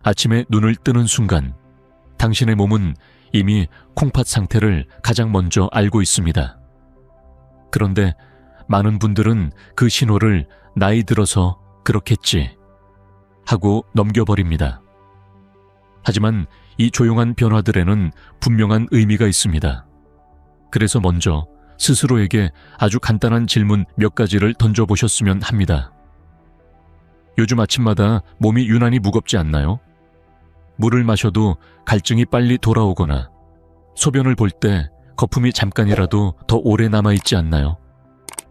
아침에 눈을 뜨는 순간 당신의 몸은 이미 콩팥 상태를 가장 먼저 알고 있습니다. 그런데 많은 분들은 그 신호를 나이 들어서 그렇겠지 하고 넘겨버립니다. 하지만 이 조용한 변화들에는 분명한 의미가 있습니다. 그래서 먼저 스스로에게 아주 간단한 질문 몇 가지를 던져보셨으면 합니다. 요즘 아침마다 몸이 유난히 무겁지 않나요? 물을 마셔도 갈증이 빨리 돌아오거나 소변을 볼 때 거품이 잠깐이라도 더 오래 남아있지 않나요?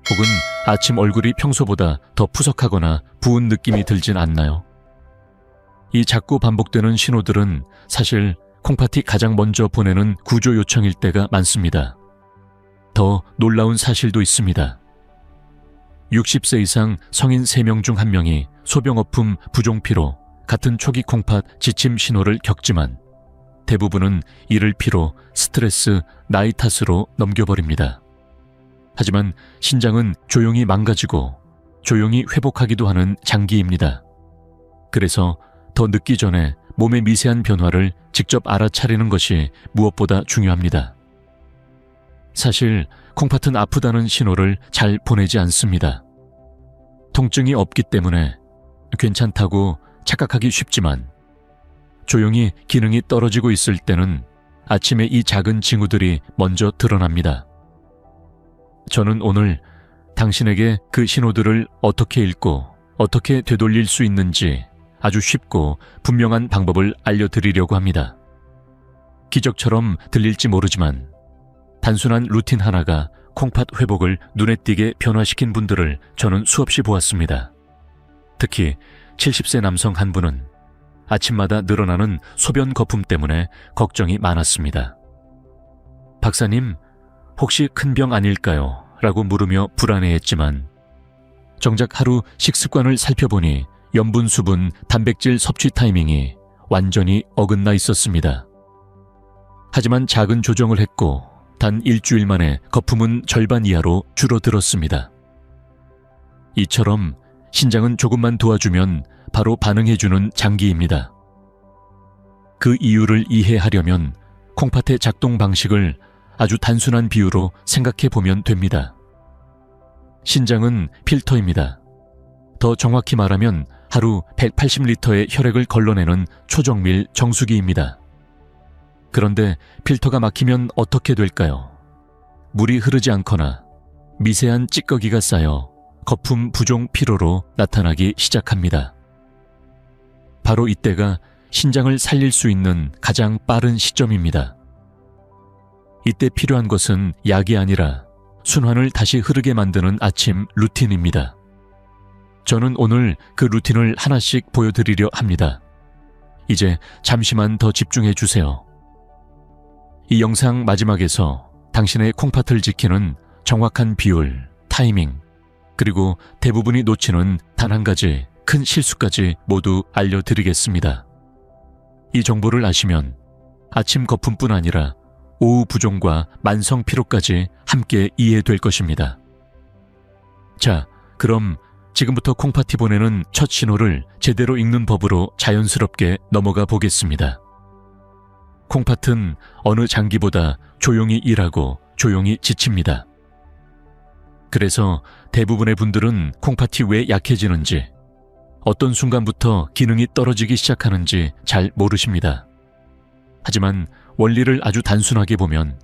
혹은 아침 얼굴이 평소보다 더 푸석하거나 부은 느낌이 들진 않나요? 이 자꾸 반복되는 신호들은 사실 콩팥이 가장 먼저 보내는 구조 요청일 때가 많습니다. 더 놀라운 사실도 있습니다. 60세 이상 성인 3명 중 1명이 소변거품 부종피로 같은 초기 콩팥 지침 신호를 겪지만 대부분은 이를 피로, 스트레스, 나이 탓으로 넘겨버립니다. 하지만 신장은 조용히 망가지고 조용히 회복하기도 하는 장기입니다. 그래서 더 늦기 전에 몸의 미세한 변화를 직접 알아차리는 것이 무엇보다 중요합니다. 사실 콩팥은 아프다는 신호를 잘 보내지 않습니다. 통증이 없기 때문에 괜찮다고 착각하기 쉽지만 조용히 기능이 떨어지고 있을 때는 아침에 이 작은 징후들이 먼저 드러납니다. 저는 오늘 당신에게 그 신호들을 어떻게 읽고 어떻게 되돌릴 수 있는지 아주 쉽고 분명한 방법을 알려드리려고 합니다. 기적처럼 들릴지 모르지만 단순한 루틴 하나가 콩팥 회복을 눈에 띄게 변화시킨 분들을 저는 수없이 보았습니다. 특히 70세 남성 한 분은 아침마다 늘어나는 소변 거품 때문에 걱정이 많았습니다. 박사님, 혹시 큰 병 아닐까요? 라고 물으며 불안해했지만 정작 하루 식습관을 살펴보니 염분, 수분, 단백질 섭취 타이밍이 완전히 어긋나 있었습니다. 하지만 작은 조정을 했고 단 일주일 만에 거품은 절반 이하로 줄어들었습니다. 이처럼 신장은 조금만 도와주면 바로 반응해주는 장기입니다. 그 이유를 이해하려면 콩팥의 작동 방식을 아주 단순한 비유로 생각해 보면 됩니다. 신장은 필터입니다. 더 정확히 말하면 하루 180리터의 혈액을 걸러내는 초정밀 정수기입니다. 그런데 필터가 막히면 어떻게 될까요? 물이 흐르지 않거나 미세한 찌꺼기가 쌓여 거품 부종 피로로 나타나기 시작합니다. 바로 이때가 신장을 살릴 수 있는 가장 빠른 시점입니다. 이때 필요한 것은 약이 아니라 순환을 다시 흐르게 만드는 아침 루틴입니다. 저는 오늘 그 루틴을 하나씩 보여드리려 합니다. 이제 잠시만 더 집중해 주세요. 이 영상 마지막에서 당신의 콩팥을 지키는 정확한 비율, 타이밍, 그리고 대부분이 놓치는 단 한 가지 큰 실수까지 모두 알려드리겠습니다. 이 정보를 아시면 아침 거품뿐 아니라 오후 부종과 만성 피로까지 함께 이해될 것입니다. 자, 그럼 지금부터 콩팥이 보내는 첫 신호를 제대로 읽는 법으로 자연스럽게 넘어가 보겠습니다. 콩팥은 어느 장기보다 조용히 일하고 조용히 지칩니다. 그래서 대부분의 분들은 콩팥이 왜 약해지는지, 어떤 순간부터 기능이 떨어지기 시작하는지 잘 모르십니다. 하지만 원리를 아주 단순하게 보면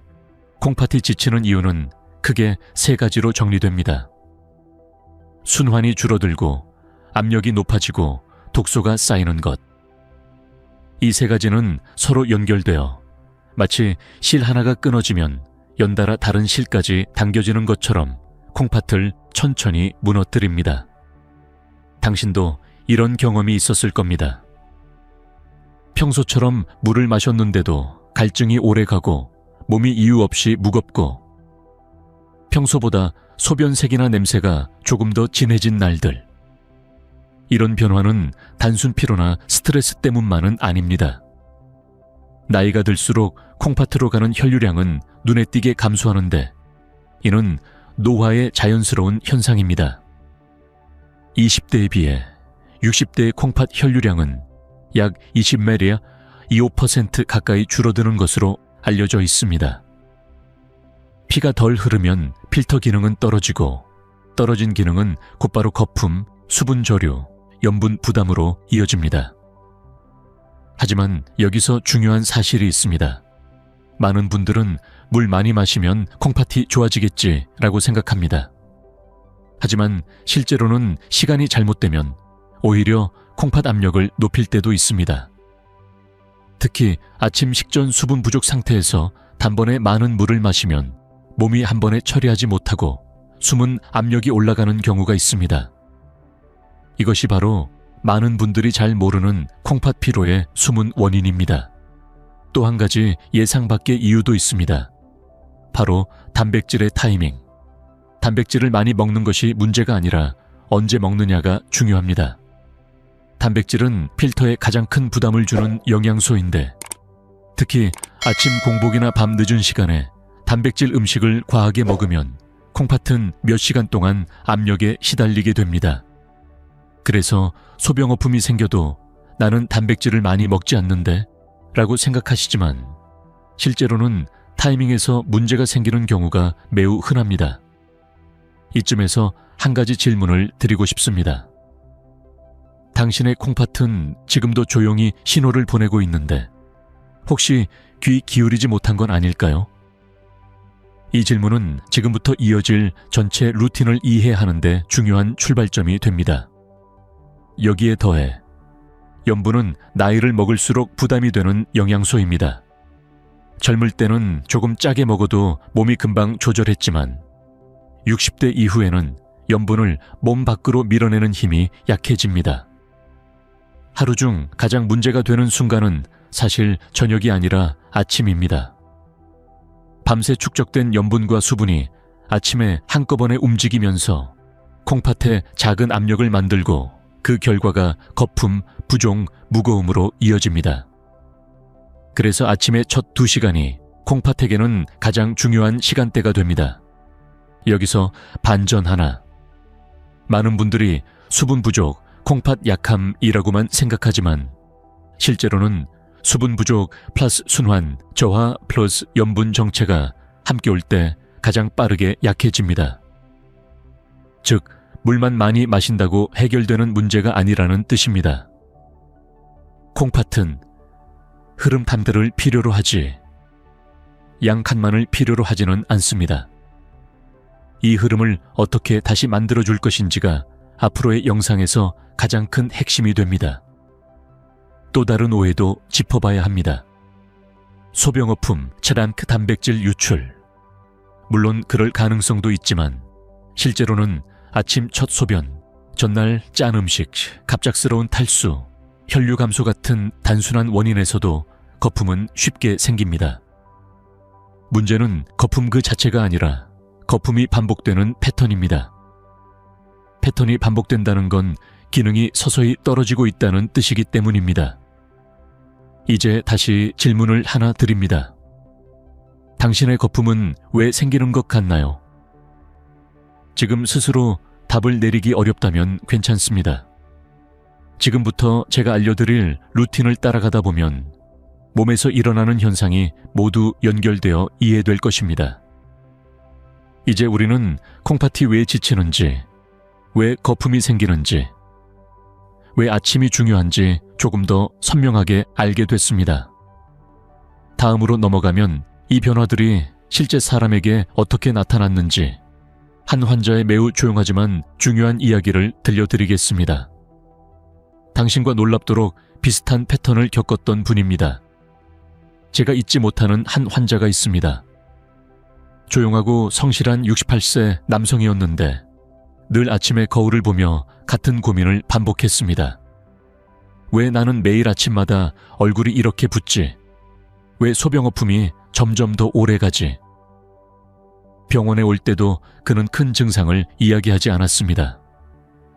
콩팥이 지치는 이유는 크게 3가지로 정리됩니다. 순환이 줄어들고 압력이 높아지고 독소가 쌓이는 것. 이 3가지는 서로 연결되어 마치 실 하나가 끊어지면 연달아 다른 실까지 당겨지는 것처럼 콩팥을 천천히 무너뜨립니다. 당신도 이런 경험이 있었을 겁니다. 평소처럼 물을 마셨는데도 갈증이 오래가고 몸이 이유 없이 무겁고 평소보다 소변색이나 냄새가 조금 더 진해진 날들. 이런 변화는 단순 피로나 스트레스 때문만은 아닙니다. 나이가 들수록 콩팥으로 가는 혈류량은 눈에 띄게 감소하는데 이는 노화의 자연스러운 현상입니다. 20대에 비해 60대의 콩팥 혈류량은 약 20ml에 25% 가까이 줄어드는 것으로 알려져 있습니다. 피가 덜 흐르면 필터 기능은 떨어지고 떨어진 기능은 곧바로 거품, 수분 저류, 염분 부담으로 이어집니다. 하지만 여기서 중요한 사실이 있습니다. 많은 분들은 물 많이 마시면 콩팥이 좋아지겠지라고 생각합니다. 하지만 실제로는 시간이 잘못되면 오히려 콩팥 압력을 높일 때도 있습니다. 특히 아침 식전 수분 부족 상태에서 단번에 많은 물을 마시면 몸이 한 번에 처리하지 못하고 숨은 압력이 올라가는 경우가 있습니다. 이것이 바로 많은 분들이 잘 모르는 콩팥 피로의 숨은 원인입니다. 또 한 가지 예상 밖의 이유도 있습니다. 바로 단백질의 타이밍. 단백질을 많이 먹는 것이 문제가 아니라 언제 먹느냐가 중요합니다. 단백질은 필터에 가장 큰 부담을 주는 영양소인데 특히 아침 공복이나 밤 늦은 시간에 단백질 음식을 과하게 먹으면 콩팥은 몇 시간 동안 압력에 시달리게 됩니다. 그래서 소변거품이 생겨도 나는 단백질을 많이 먹지 않는데 라고 생각하시지만 실제로는 타이밍에서 문제가 생기는 경우가 매우 흔합니다. 이쯤에서 한 가지 질문을 드리고 싶습니다. 당신의 콩팥은 지금도 조용히 신호를 보내고 있는데 혹시 귀 기울이지 못한 건 아닐까요? 이 질문은 지금부터 이어질 전체 루틴을 이해하는 데 중요한 출발점이 됩니다. 여기에 더해 염분은 나이를 먹을수록 부담이 되는 영양소입니다. 젊을 때는 조금 짜게 먹어도 몸이 금방 조절했지만 60대 이후에는 염분을 몸 밖으로 밀어내는 힘이 약해집니다. 하루 중 가장 문제가 되는 순간은 사실 저녁이 아니라 아침입니다. 밤새 축적된 염분과 수분이 아침에 한꺼번에 움직이면서 콩팥에 작은 압력을 만들고 그 결과가 거품, 부종, 무거움으로 이어집니다. 그래서 아침의 첫 2시간이 콩팥에게는 가장 중요한 시간대가 됩니다. 여기서 반전 하나. 많은 분들이 수분 부족, 콩팥 약함이라고만 생각하지만 실제로는 수분 부족 플러스 순환, 저하 플러스 염분 정체가 함께 올 때 가장 빠르게 약해집니다. 즉, 물만 많이 마신다고 해결되는 문제가 아니라는 뜻입니다. 콩팥은 흐름 반대를 필요로 하지 양 칸만을 필요로 하지는 않습니다. 이 흐름을 어떻게 다시 만들어줄 것인지가 앞으로의 영상에서 가장 큰 핵심이 됩니다. 또 다른 오해도 짚어봐야 합니다. 소변거품, 차량크 단백질 유출. 물론 그럴 가능성도 있지만 실제로는 아침 첫 소변, 전날 짠 음식, 갑작스러운 탈수, 혈류 감소 같은 단순한 원인에서도 거품은 쉽게 생깁니다. 문제는 거품 그 자체가 아니라 거품이 반복되는 패턴입니다. 패턴이 반복된다는 건 기능이 서서히 떨어지고 있다는 뜻이기 때문입니다. 이제 다시 질문을 하나 드립니다. 당신의 거품은 왜 생기는 것 같나요? 지금 스스로 답을 내리기 어렵다면 괜찮습니다. 지금부터 제가 알려드릴 루틴을 따라가다 보면 몸에서 일어나는 현상이 모두 연결되어 이해될 것입니다. 이제 우리는 콩팥이 왜 지치는지, 왜 거품이 생기는지, 왜 아침이 중요한지 조금 더 선명하게 알게 됐습니다. 다음으로 넘어가면 이 변화들이 실제 사람에게 어떻게 나타났는지 한 환자의 매우 조용하지만 중요한 이야기를 들려드리겠습니다. 당신과 놀랍도록 비슷한 패턴을 겪었던 분입니다. 제가 잊지 못하는 한 환자가 있습니다. 조용하고 성실한 68세 남성이었는데 늘 아침에 거울을 보며 같은 고민을 반복했습니다. 왜 나는 매일 아침마다 얼굴이 이렇게 붓지? 왜 소변거품이 점점 더 오래 가지? 병원에 올 때도 그는 큰 증상을 이야기하지 않았습니다.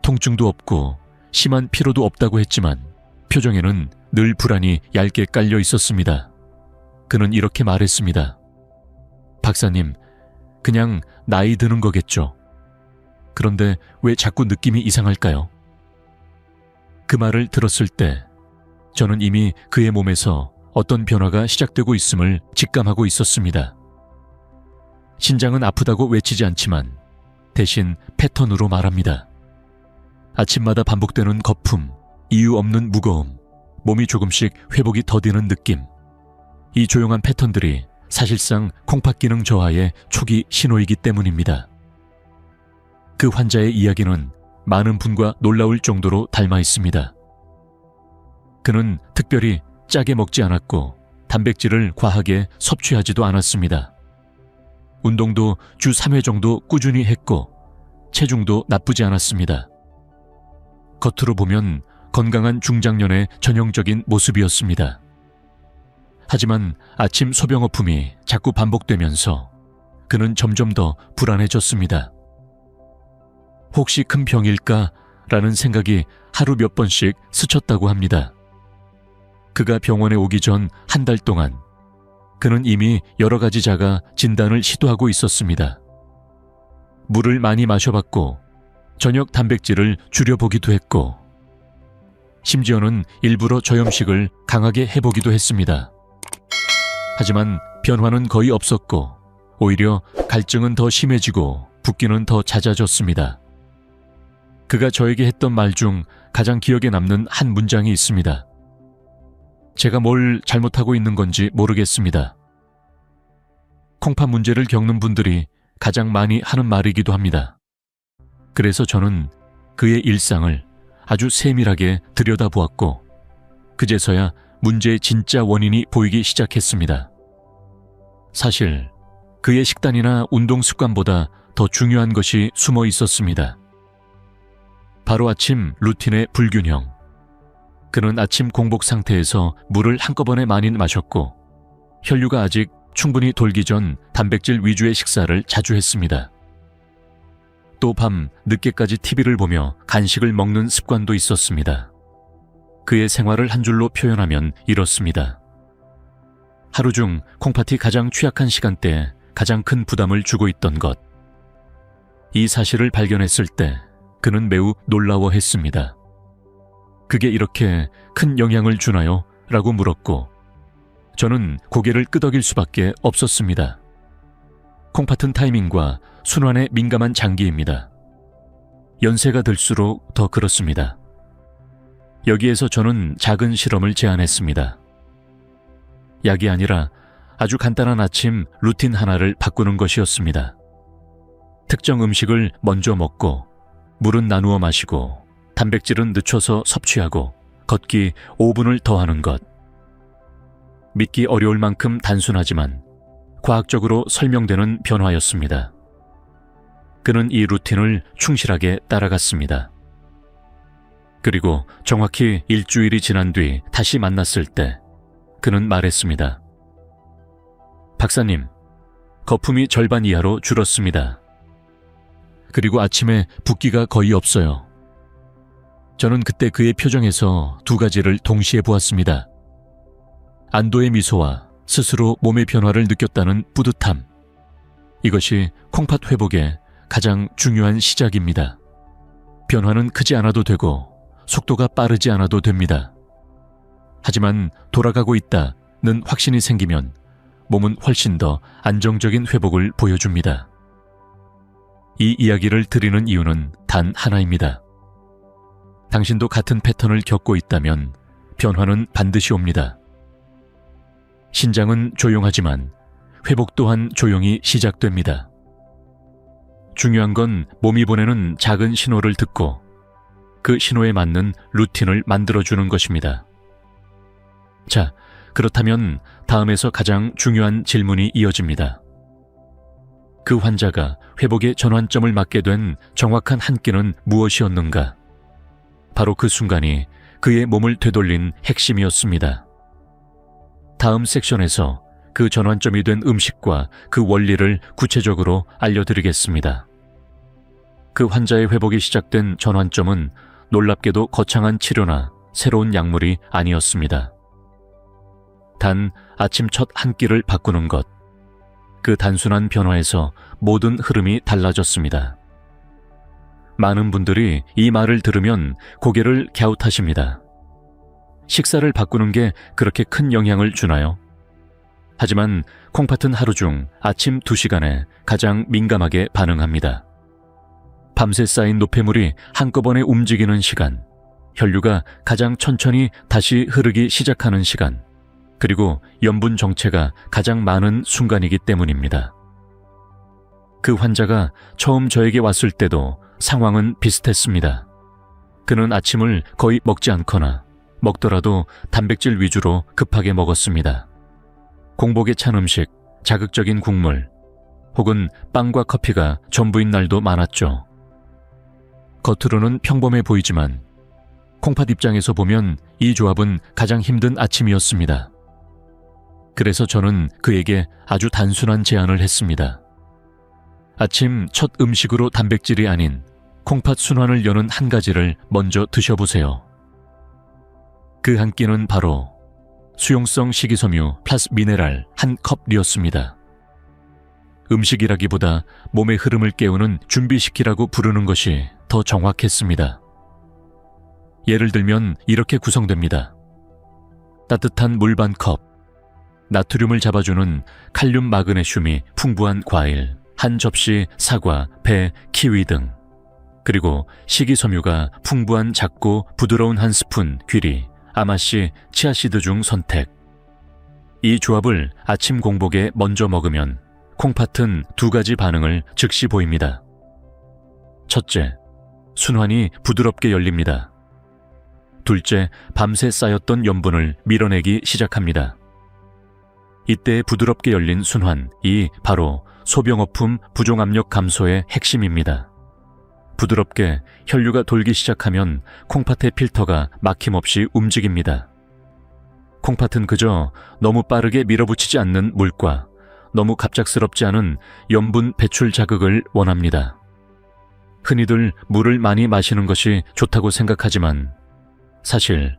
통증도 없고 심한 피로도 없다고 했지만 표정에는 늘 불안이 얇게 깔려 있었습니다. 그는 이렇게 말했습니다. 박사님, 그냥 나이 드는 거겠죠. 그런데 왜 자꾸 느낌이 이상할까요? 그 말을 들었을 때 저는 이미 그의 몸에서 어떤 변화가 시작되고 있음을 직감하고 있었습니다. 신장은 아프다고 외치지 않지만 대신 패턴으로 말합니다. 아침마다 반복되는 거품, 이유 없는 무거움, 몸이 조금씩 회복이 더디는 느낌. 이 조용한 패턴들이 사실상 콩팥 기능 저하의 초기 신호이기 때문입니다. 그 환자의 이야기는 많은 분과 놀라울 정도로 닮아 있습니다. 그는 특별히 짜게 먹지 않았고 단백질을 과하게 섭취하지도 않았습니다. 운동도 주 3회 정도 꾸준히 했고 체중도 나쁘지 않았습니다. 겉으로 보면 건강한 중장년의 전형적인 모습이었습니다. 하지만 아침 소변거품이 자꾸 반복되면서 그는 점점 더 불안해졌습니다. 혹시 큰 병일까? 라는 생각이 하루 몇 번씩 스쳤다고 합니다. 그가 병원에 오기 전 한 달 동안 그는 이미 여러 가지 자가 진단을 시도하고 있었습니다. 물을 많이 마셔봤고 저녁 단백질을 줄여보기도 했고 심지어는 일부러 저염식을 강하게 해보기도 했습니다. 하지만 변화는 거의 없었고 오히려 갈증은 더 심해지고 붓기는 더 잦아졌습니다. 그가 저에게 했던 말 중 가장 기억에 남는 한 문장이 있습니다. 제가 뭘 잘못하고 있는 건지 모르겠습니다. 콩팥 문제를 겪는 분들이 가장 많이 하는 말이기도 합니다. 그래서 저는 그의 일상을 아주 세밀하게 들여다보았고 그제서야 문제의 진짜 원인이 보이기 시작했습니다. 사실 그의 식단이나 운동 습관보다 더 중요한 것이 숨어 있었습니다. 바로 아침 루틴의 불균형. 그는 아침 공복 상태에서 물을 한꺼번에 많이 마셨고 혈류가 아직 충분히 돌기 전 단백질 위주의 식사를 자주 했습니다. 또 밤 늦게까지 TV를 보며 간식을 먹는 습관도 있었습니다. 그의 생활을 한 줄로 표현하면 이렇습니다. 하루 중 콩팥이 가장 취약한 시간대에 가장 큰 부담을 주고 있던 것. 이 사실을 발견했을 때 그는 매우 놀라워했습니다. 그게 이렇게 큰 영향을 주나요? 라고 물었고 저는 고개를 끄덕일 수밖에 없었습니다. 콩팥은 타이밍과 순환에 민감한 장기입니다. 연세가 들수록 더 그렇습니다. 여기에서 저는 작은 실험을 제안했습니다. 약이 아니라 아주 간단한 아침 루틴 하나를 바꾸는 것이었습니다. 특정 음식을 먼저 먹고 물은 나누어 마시고 단백질은 늦춰서 섭취하고 걷기 5분을 더하는 것. 믿기 어려울 만큼 단순하지만 과학적으로 설명되는 변화였습니다. 그는 이 루틴을 충실하게 따라갔습니다. 그리고 정확히 일주일이 지난 뒤 다시 만났을 때 그는 말했습니다. 박사님, 거품이 절반 이하로 줄었습니다. 그리고 아침에 붓기가 거의 없어요. 저는 그때 그의 표정에서 두 가지를 동시에 보았습니다. 안도의 미소와 스스로 몸의 변화를 느꼈다는 뿌듯함. 이것이 콩팥 회복의 가장 중요한 시작입니다. 변화는 크지 않아도 되고 속도가 빠르지 않아도 됩니다. 하지만 돌아가고 있다는 확신이 생기면 몸은 훨씬 더 안정적인 회복을 보여줍니다. 이 이야기를 드리는 이유는 단 하나입니다. 당신도 같은 패턴을 겪고 있다면 변화는 반드시 옵니다. 신장은 조용하지만 회복 또한 조용히 시작됩니다. 중요한 건 몸이 보내는 작은 신호를 듣고 그 신호에 맞는 루틴을 만들어주는 것입니다. 자, 그렇다면 다음에서 가장 중요한 질문이 이어집니다. 그 환자가 회복의 전환점을 맞게 된 정확한 한 끼는 무엇이었는가? 바로 그 순간이 그의 몸을 되돌린 핵심이었습니다. 다음 섹션에서 그 전환점이 된 음식과 그 원리를 구체적으로 알려드리겠습니다. 그 환자의 회복이 시작된 전환점은 놀랍게도 거창한 치료나 새로운 약물이 아니었습니다. 단 아침 첫 한 끼를 바꾸는 것. 그 단순한 변화에서 모든 흐름이 달라졌습니다. 많은 분들이 이 말을 들으면 고개를 갸웃하십니다. 식사를 바꾸는 게 그렇게 큰 영향을 주나요? 하지만 콩팥은 하루 중 아침 2시간에 가장 민감하게 반응합니다. 밤새 쌓인 노폐물이 한꺼번에 움직이는 시간, 혈류가 가장 천천히 다시 흐르기 시작하는 시간, 그리고 염분 정체가 가장 많은 순간이기 때문입니다. 그 환자가 처음 저에게 왔을 때도 상황은 비슷했습니다. 그는 아침을 거의 먹지 않거나 먹더라도 단백질 위주로 급하게 먹었습니다. 공복에 찬 음식, 자극적인 국물, 혹은 빵과 커피가 전부인 날도 많았죠. 겉으로는 평범해 보이지만 콩팥 입장에서 보면 이 조합은 가장 힘든 아침이었습니다. 그래서 저는 그에게 아주 단순한 제안을 했습니다. 아침 첫 음식으로 단백질이 아닌 콩팥 순환을 여는 한 가지를 먼저 드셔보세요. 그 한 끼는 바로 수용성 식이섬유 플러스 미네랄 한 컵이었습니다. 음식이라기보다 몸의 흐름을 깨우는 준비시키라고 부르는 것이 더 정확했습니다. 예를 들면 이렇게 구성됩니다. 따뜻한 물 반 컵, 나트륨을 잡아주는 칼륨 마그네슘이 풍부한 과일, 한 접시 사과, 배, 키위 등, 그리고 식이섬유가 풍부한 작고 부드러운 한 스푼 귀리, 아마씨, 치아씨드 중 선택. 이 조합을 아침 공복에 먼저 먹으면 콩팥은 2가지 반응을 즉시 보입니다. 첫째, 순환이 부드럽게 열립니다. 둘째, 밤새 쌓였던 염분을 밀어내기 시작합니다. 이때 부드럽게 열린 순환이 바로 소병어품 부종압력 감소의 핵심입니다. 부드럽게 혈류가 돌기 시작하면 콩팥의 필터가 막힘없이 움직입니다. 콩팥은 그저 너무 빠르게 밀어붙이지 않는 물과 너무 갑작스럽지 않은 염분 배출 자극을 원합니다. 흔히들 물을 많이 마시는 것이 좋다고 생각하지만 사실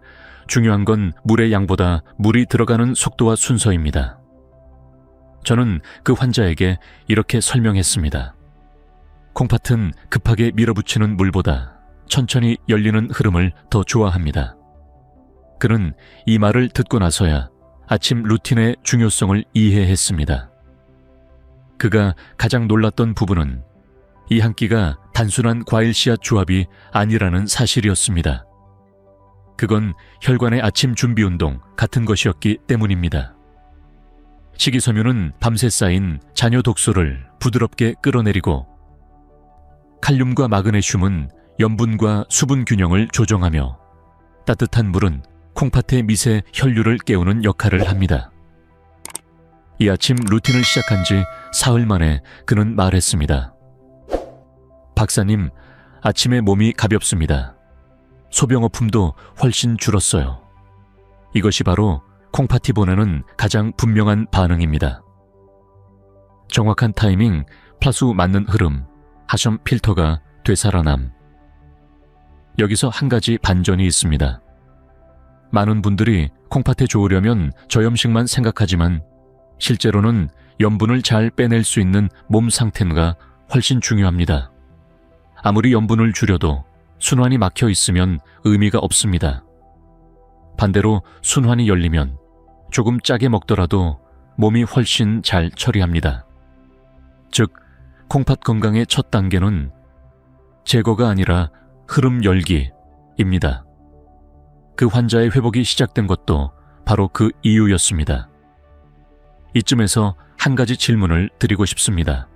중요한 건 물의 양보다 물이 들어가는 속도와 순서입니다. 저는 그 환자에게 이렇게 설명했습니다. 콩팥은 급하게 밀어붙이는 물보다 천천히 열리는 흐름을 더 좋아합니다. 그는 이 말을 듣고 나서야 아침 루틴의 중요성을 이해했습니다. 그가 가장 놀랐던 부분은 이 한 끼가 단순한 과일 씨앗 조합이 아니라는 사실이었습니다. 그건 혈관의 아침 준비 운동 같은 것이었기 때문입니다. 식이섬유는 밤새 쌓인 잔여 독소를 부드럽게 끌어내리고 칼륨과 마그네슘은 염분과 수분 균형을 조정하며 따뜻한 물은 콩팥의 미세 혈류를 깨우는 역할을 합니다. 이 아침 루틴을 시작한 지 사흘 만에 그는 말했습니다. 박사님, 아침에 몸이 가볍습니다. 소병어품도 훨씬 줄었어요. 이것이 바로 콩팥이 보내는 가장 분명한 반응입니다. 정확한 타이밍, 플러스 맞는 흐름, 하션 필터가 되살아남. 여기서 한 가지 반전이 있습니다. 많은 분들이 콩팥에 좋으려면 저염식만 생각하지만 실제로는 염분을 잘 빼낼 수 있는 몸 상태가 훨씬 중요합니다. 아무리 염분을 줄여도 순환이 막혀 있으면 의미가 없습니다. 반대로 순환이 열리면 조금 짜게 먹더라도 몸이 훨씬 잘 처리합니다. 즉, 콩팥 건강의 첫 단계는 제거가 아니라 흐름 열기입니다. 그 환자의 회복이 시작된 것도 바로 그 이유였습니다. 이쯤에서 한 가지 질문을 드리고 싶습니다.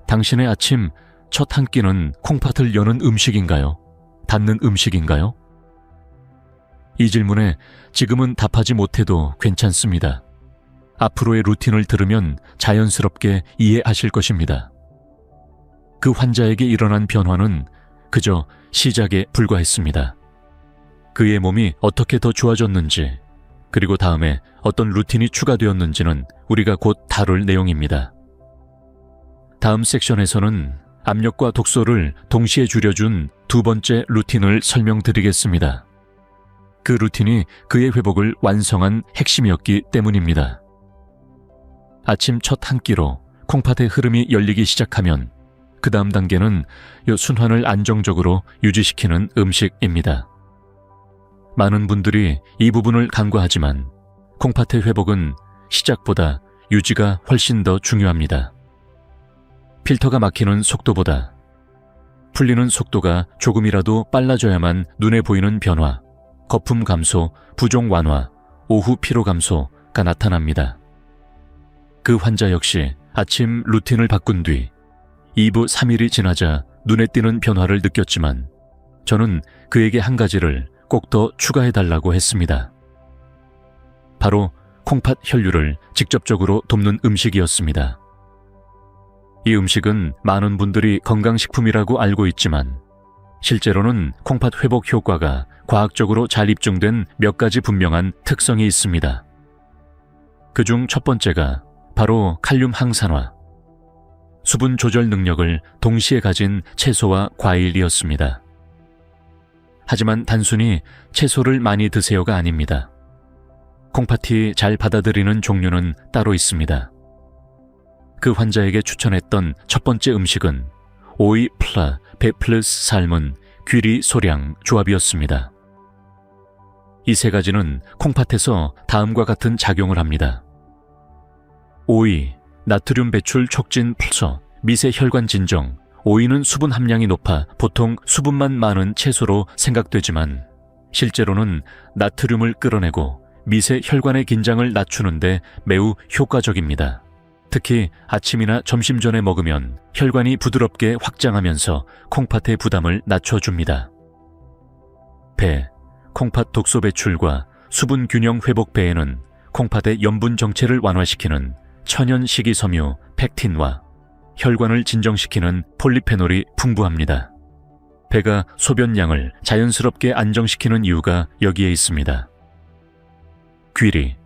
당신의 아침 첫 한 끼는 콩팥을 여는 음식인가요? 닫는 음식인가요? 이 질문에 지금은 답하지 못해도 괜찮습니다. 앞으로의 루틴을 들으면 자연스럽게 이해하실 것입니다. 그 환자에게 일어난 변화는 그저 시작에 불과했습니다. 그의 몸이 어떻게 더 좋아졌는지, 그리고 다음에 어떤 루틴이 추가되었는지는 우리가 곧 다룰 내용입니다. 다음 섹션에서는 압력과 독소를 동시에 줄여준 2번째 루틴을 설명드리겠습니다. 그 루틴이 그의 회복을 완성한 핵심이었기 때문입니다. 아침 첫 한 끼로 콩팥의 흐름이 열리기 시작하면 그 다음 단계는 이 순환을 안정적으로 유지시키는 음식입니다. 많은 분들이 이 부분을 간과하지만 콩팥의 회복은 시작보다 유지가 훨씬 더 중요합니다. 필터가 막히는 속도보다 풀리는 속도가 조금이라도 빨라져야만 눈에 보이는 변화, 거품 감소, 부종 완화, 오후 피로 감소가 나타납니다. 그 환자 역시 아침 루틴을 바꾼 뒤 2부 3일이 지나자 눈에 띄는 변화를 느꼈지만 저는 그에게 한 가지를 꼭 더 추가해달라고 했습니다. 바로 콩팥 혈류를 직접적으로 돕는 음식이었습니다. 이 음식은 많은 분들이 건강식품이라고 알고 있지만 실제로는 콩팥 회복 효과가 과학적으로 잘 입증된 몇 가지 분명한 특성이 있습니다. 그중 첫 번째가 바로 칼륨 항산화, 수분 조절 능력을 동시에 가진 채소와 과일이었습니다. 하지만 단순히 채소를 많이 드세요가 아닙니다. 콩팥이 잘 받아들이는 종류는 따로 있습니다. 그 환자에게 추천했던 첫 번째 음식은 오이 플라 배 플러스 삶은 귀리 소량 조합이었습니다. 이 세 가지는 콩팥에서 다음과 같은 작용을 합니다. 오이, 나트륨 배출 촉진 플서 미세 혈관 진정. 오이는 수분 함량이 높아 보통 수분만 많은 채소로 생각되지만 실제로는 나트륨을 끌어내고 미세 혈관의 긴장을 낮추는데 매우 효과적입니다. 특히 아침이나 점심 전에 먹으면 혈관이 부드럽게 확장하면서 콩팥의 부담을 낮춰줍니다. 배, 콩팥 독소 배출과 수분 균형 회복 배에는 콩팥의 염분 정체를 완화시키는 천연 식이섬유 팩틴과 혈관을 진정시키는 폴리페놀이 풍부합니다. 배가 소변량을 자연스럽게 안정시키는 이유가 여기에 있습니다. 귀리,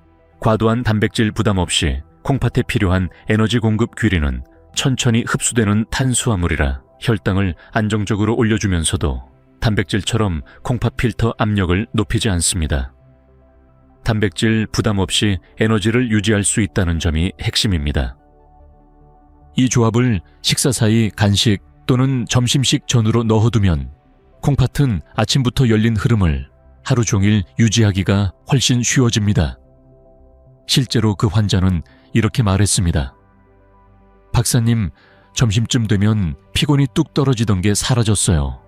과도한 단백질 부담 없이 콩팥에 필요한 에너지 공급 귀리는 천천히 흡수되는 탄수화물이라 혈당을 안정적으로 올려주면서도 단백질처럼 콩팥 필터 압력을 높이지 않습니다. 단백질 부담 없이 에너지를 유지할 수 있다는 점이 핵심입니다. 이 조합을 식사 사이 간식 또는 점심식 전후로 넣어두면 콩팥은 아침부터 열린 흐름을 하루 종일 유지하기가 훨씬 쉬워집니다. 실제로 그 환자는 이렇게 말했습니다. 박사님, 점심쯤 되면 피곤이 뚝 떨어지던 게 사라졌어요.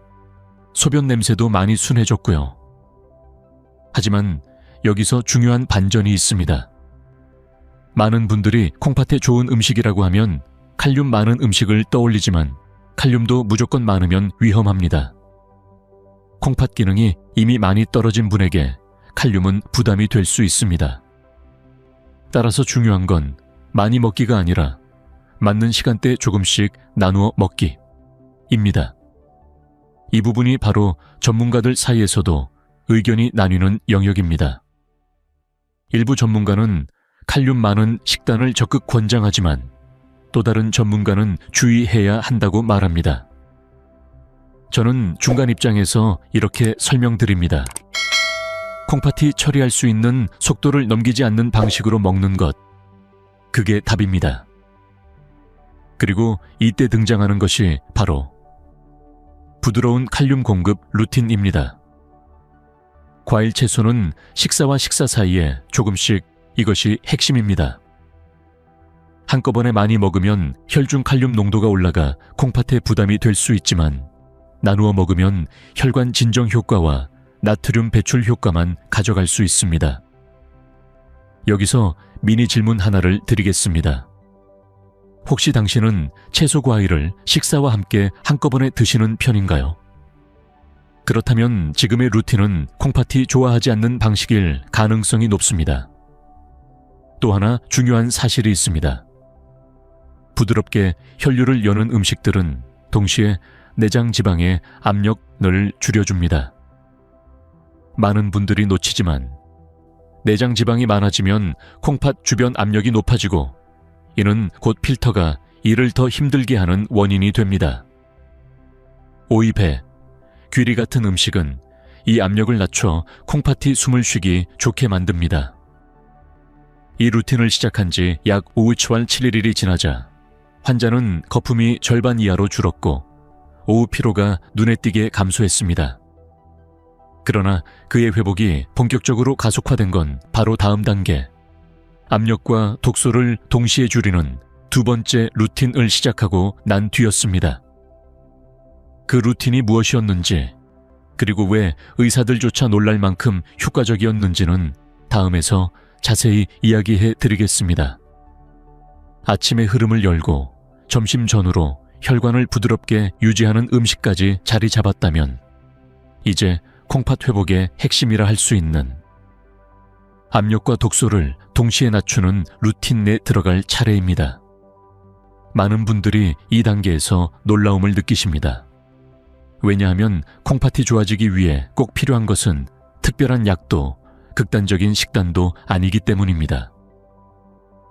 소변 냄새도 많이 순해졌고요. 하지만 여기서 중요한 반전이 있습니다. 많은 분들이 콩팥에 좋은 음식이라고 하면 칼륨 많은 음식을 떠올리지만 칼륨도 무조건 많으면 위험합니다. 콩팥 기능이 이미 많이 떨어진 분에게 칼륨은 부담이 될 수 있습니다. 따라서 중요한 건 많이 먹기가 아니라 맞는 시간대에 조금씩 나누어 먹기입니다. 이 부분이 바로 전문가들 사이에서도 의견이 나뉘는 영역입니다. 일부 전문가는 칼륨 많은 식단을 적극 권장하지만 또 다른 전문가는 주의해야 한다고 말합니다. 저는 중간 입장에서 이렇게 설명드립니다. 콩팥이 처리할 수 있는 속도를 넘기지 않는 방식으로 먹는 것, 그게 답입니다. 그리고 이때 등장하는 것이 바로 부드러운 칼륨 공급 루틴입니다. 과일 채소는 식사와 식사 사이에 조금씩, 이것이 핵심입니다. 한꺼번에 많이 먹으면 혈중 칼륨 농도가 올라가 콩팥에 부담이 될 수 있지만 나누어 먹으면 혈관 진정 효과와 나트륨 배출 효과만 가져갈 수 있습니다. 여기서 미니 질문 하나를 드리겠습니다. 혹시 당신은 채소 과일을 식사와 함께 한꺼번에 드시는 편인가요? 그렇다면 지금의 루틴은 콩팥이 좋아하지 않는 방식일 가능성이 높습니다. 또 하나 중요한 사실이 있습니다. 부드럽게 혈류를 여는 음식들은 동시에 내장 지방의 압력을 줄여줍니다. 많은 분들이 놓치지만 내장 지방이 많아지면 콩팥 주변 압력이 높아지고 이는 곧 필터가 이를 더 힘들게 하는 원인이 됩니다. 오이, 배, 귀리 같은 음식은 이 압력을 낮춰 콩팥이 숨을 쉬기 좋게 만듭니다. 이 루틴을 시작한 지 약 5월 7일이 지나자 환자는 거품이 절반 이하로 줄었고 오후 피로가 눈에 띄게 감소했습니다. 그러나 그의 회복이 본격적으로 가속화된 건 바로 다음 단계, 압력과 독소를 동시에 줄이는 두 번째 루틴을 시작하고 난 뒤였습니다. 그 루틴이 무엇이었는지, 그리고 왜 의사들조차 놀랄 만큼 효과적이었는지는 다음에서 자세히 이야기해 드리겠습니다. 아침의 흐름을 열고 점심 전후로 혈관을 부드럽게 유지하는 음식까지 자리 잡았다면 이제 콩팥 회복의 핵심이라 할 수 있는 압력과 독소를 동시에 낮추는 루틴 내 들어갈 차례입니다. 많은 분들이 이 단계에서 놀라움을 느끼십니다. 왜냐하면 콩팥이 좋아지기 위해 꼭 필요한 것은 특별한 약도 극단적인 식단도 아니기 때문입니다.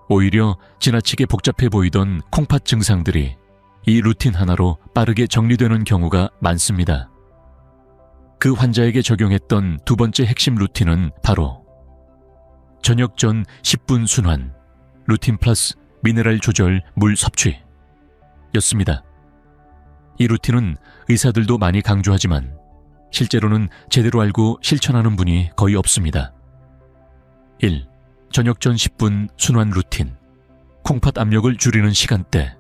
오히려 지나치게 복잡해 보이던 콩팥 증상들이 이 루틴 하나로 빠르게 정리되는 경우가 많습니다. 그 환자에게 적용했던 두 번째 핵심 루틴은 바로 저녁 전 10분 순환, 루틴 플러스 미네랄 조절 물 섭취 였습니다. 이 루틴은 의사들도 많이 강조하지만 실제로는 제대로 알고 실천하는 분이 거의 없습니다. 1. 저녁 전 10분 순환 루틴. 콩팥 압력을 줄이는 시간대.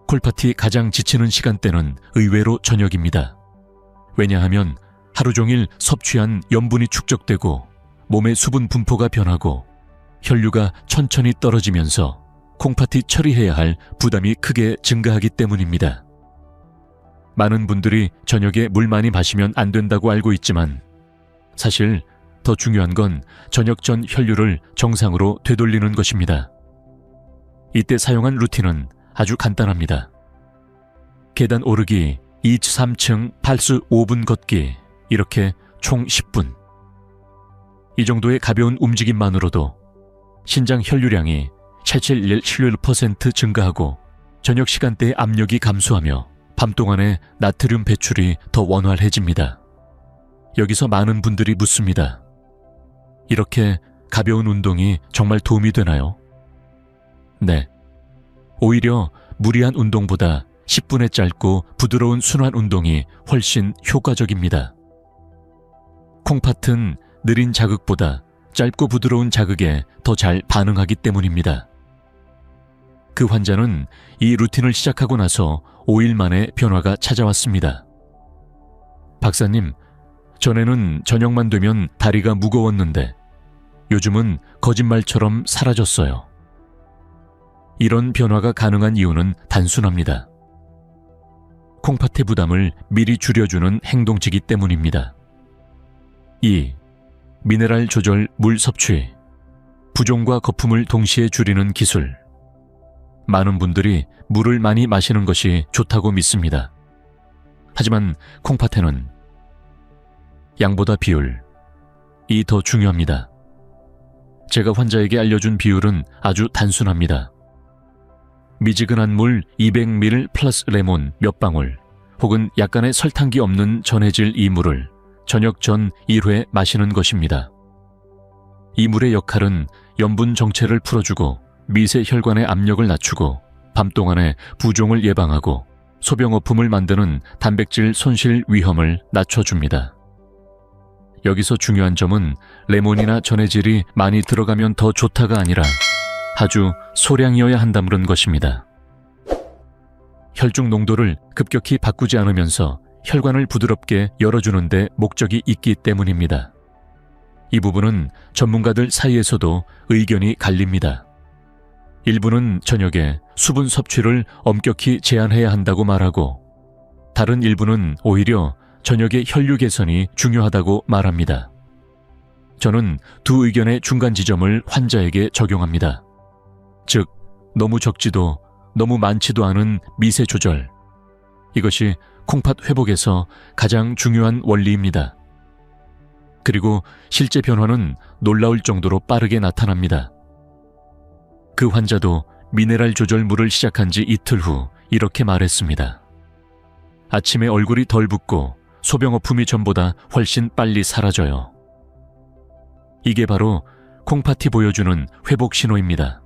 콜팥이 가장 지치는 시간대는 의외로 저녁입니다. 왜냐하면 하루 종일 섭취한 염분이 축적되고 몸의 수분 분포가 변하고 혈류가 천천히 떨어지면서 콩팥이 처리해야 할 부담이 크게 증가하기 때문입니다. 많은 분들이 저녁에 물 많이 마시면 안 된다고 알고 있지만 사실 더 중요한 건 저녁 전 혈류를 정상으로 되돌리는 것입니다. 이때 사용한 루틴은 아주 간단합니다. 계단 오르기, 2, 3층 팔수 5분 걷기, 이렇게 총 10분. 이 정도의 가벼운 움직임만으로도 신장 혈류량이 771% 증가하고 저녁 시간대의 압력이 감소하며 밤 동안의 나트륨 배출이 더 원활해집니다. 여기서 많은 분들이 묻습니다. 이렇게 가벼운 운동이 정말 도움이 되나요? 네. 오히려 무리한 운동보다 10분의 짧고 부드러운 순환 운동이 훨씬 효과적입니다. 콩팥은 느린 자극보다 짧고 부드러운 자극에 더 잘 반응하기 때문입니다. 그 환자는 이 루틴을 시작하고 나서 5일 만에 변화가 찾아왔습니다. 박사님, 전에는 저녁만 되면 다리가 무거웠는데 요즘은 거짓말처럼 사라졌어요. 이런 변화가 가능한 이유는 단순합니다. 콩팥의 부담을 미리 줄여주는 행동치기 때문입니다. 2. 미네랄 조절 물 섭취. 부종과 거품을 동시에 줄이는 기술. 많은 분들이 물을 많이 마시는 것이 좋다고 믿습니다. 하지만 콩팥에는 양보다 비율이 더 중요합니다. 제가 환자에게 알려준 비율은 아주 단순합니다. 미지근한 물 200ml 플러스 레몬 몇 방울 혹은 약간의 설탕기 없는 전해질 이 물을 저녁 전 1회 마시는 것입니다. 이 물의 역할은 염분 정체를 풀어주고 미세 혈관의 압력을 낮추고 밤 동안에 부종을 예방하고 소변거품을 만드는 단백질 손실 위험을 낮춰줍니다. 여기서 중요한 점은 레몬이나 전해질이 많이 들어가면 더 좋다가 아니라 아주 소량이어야 한다는 것입니다. 혈중 농도를 급격히 바꾸지 않으면서 혈관을 부드럽게 열어주는 데 목적이 있기 때문입니다. 이 부분은 전문가들 사이에서도 의견이 갈립니다. 일부는 저녁에 수분 섭취를 엄격히 제한해야 한다고 말하고 다른 일부는 오히려 저녁의 혈류 개선이 중요하다고 말합니다. 저는 두 의견의 중간 지점을 환자에게 적용합니다. 즉, 너무 적지도 너무 많지도 않은 미세 조절. 이것이 콩팥 회복에서 가장 중요한 원리입니다. 그리고 실제 변화는 놀라울 정도로 빠르게 나타납니다. 그 환자도 미네랄 조절물을 시작한 지 이틀 후 이렇게 말했습니다. 아침에 얼굴이 덜 붓고 소변거품이 전보다 훨씬 빨리 사라져요. 이게 바로 콩팥이 보여주는 회복 신호입니다.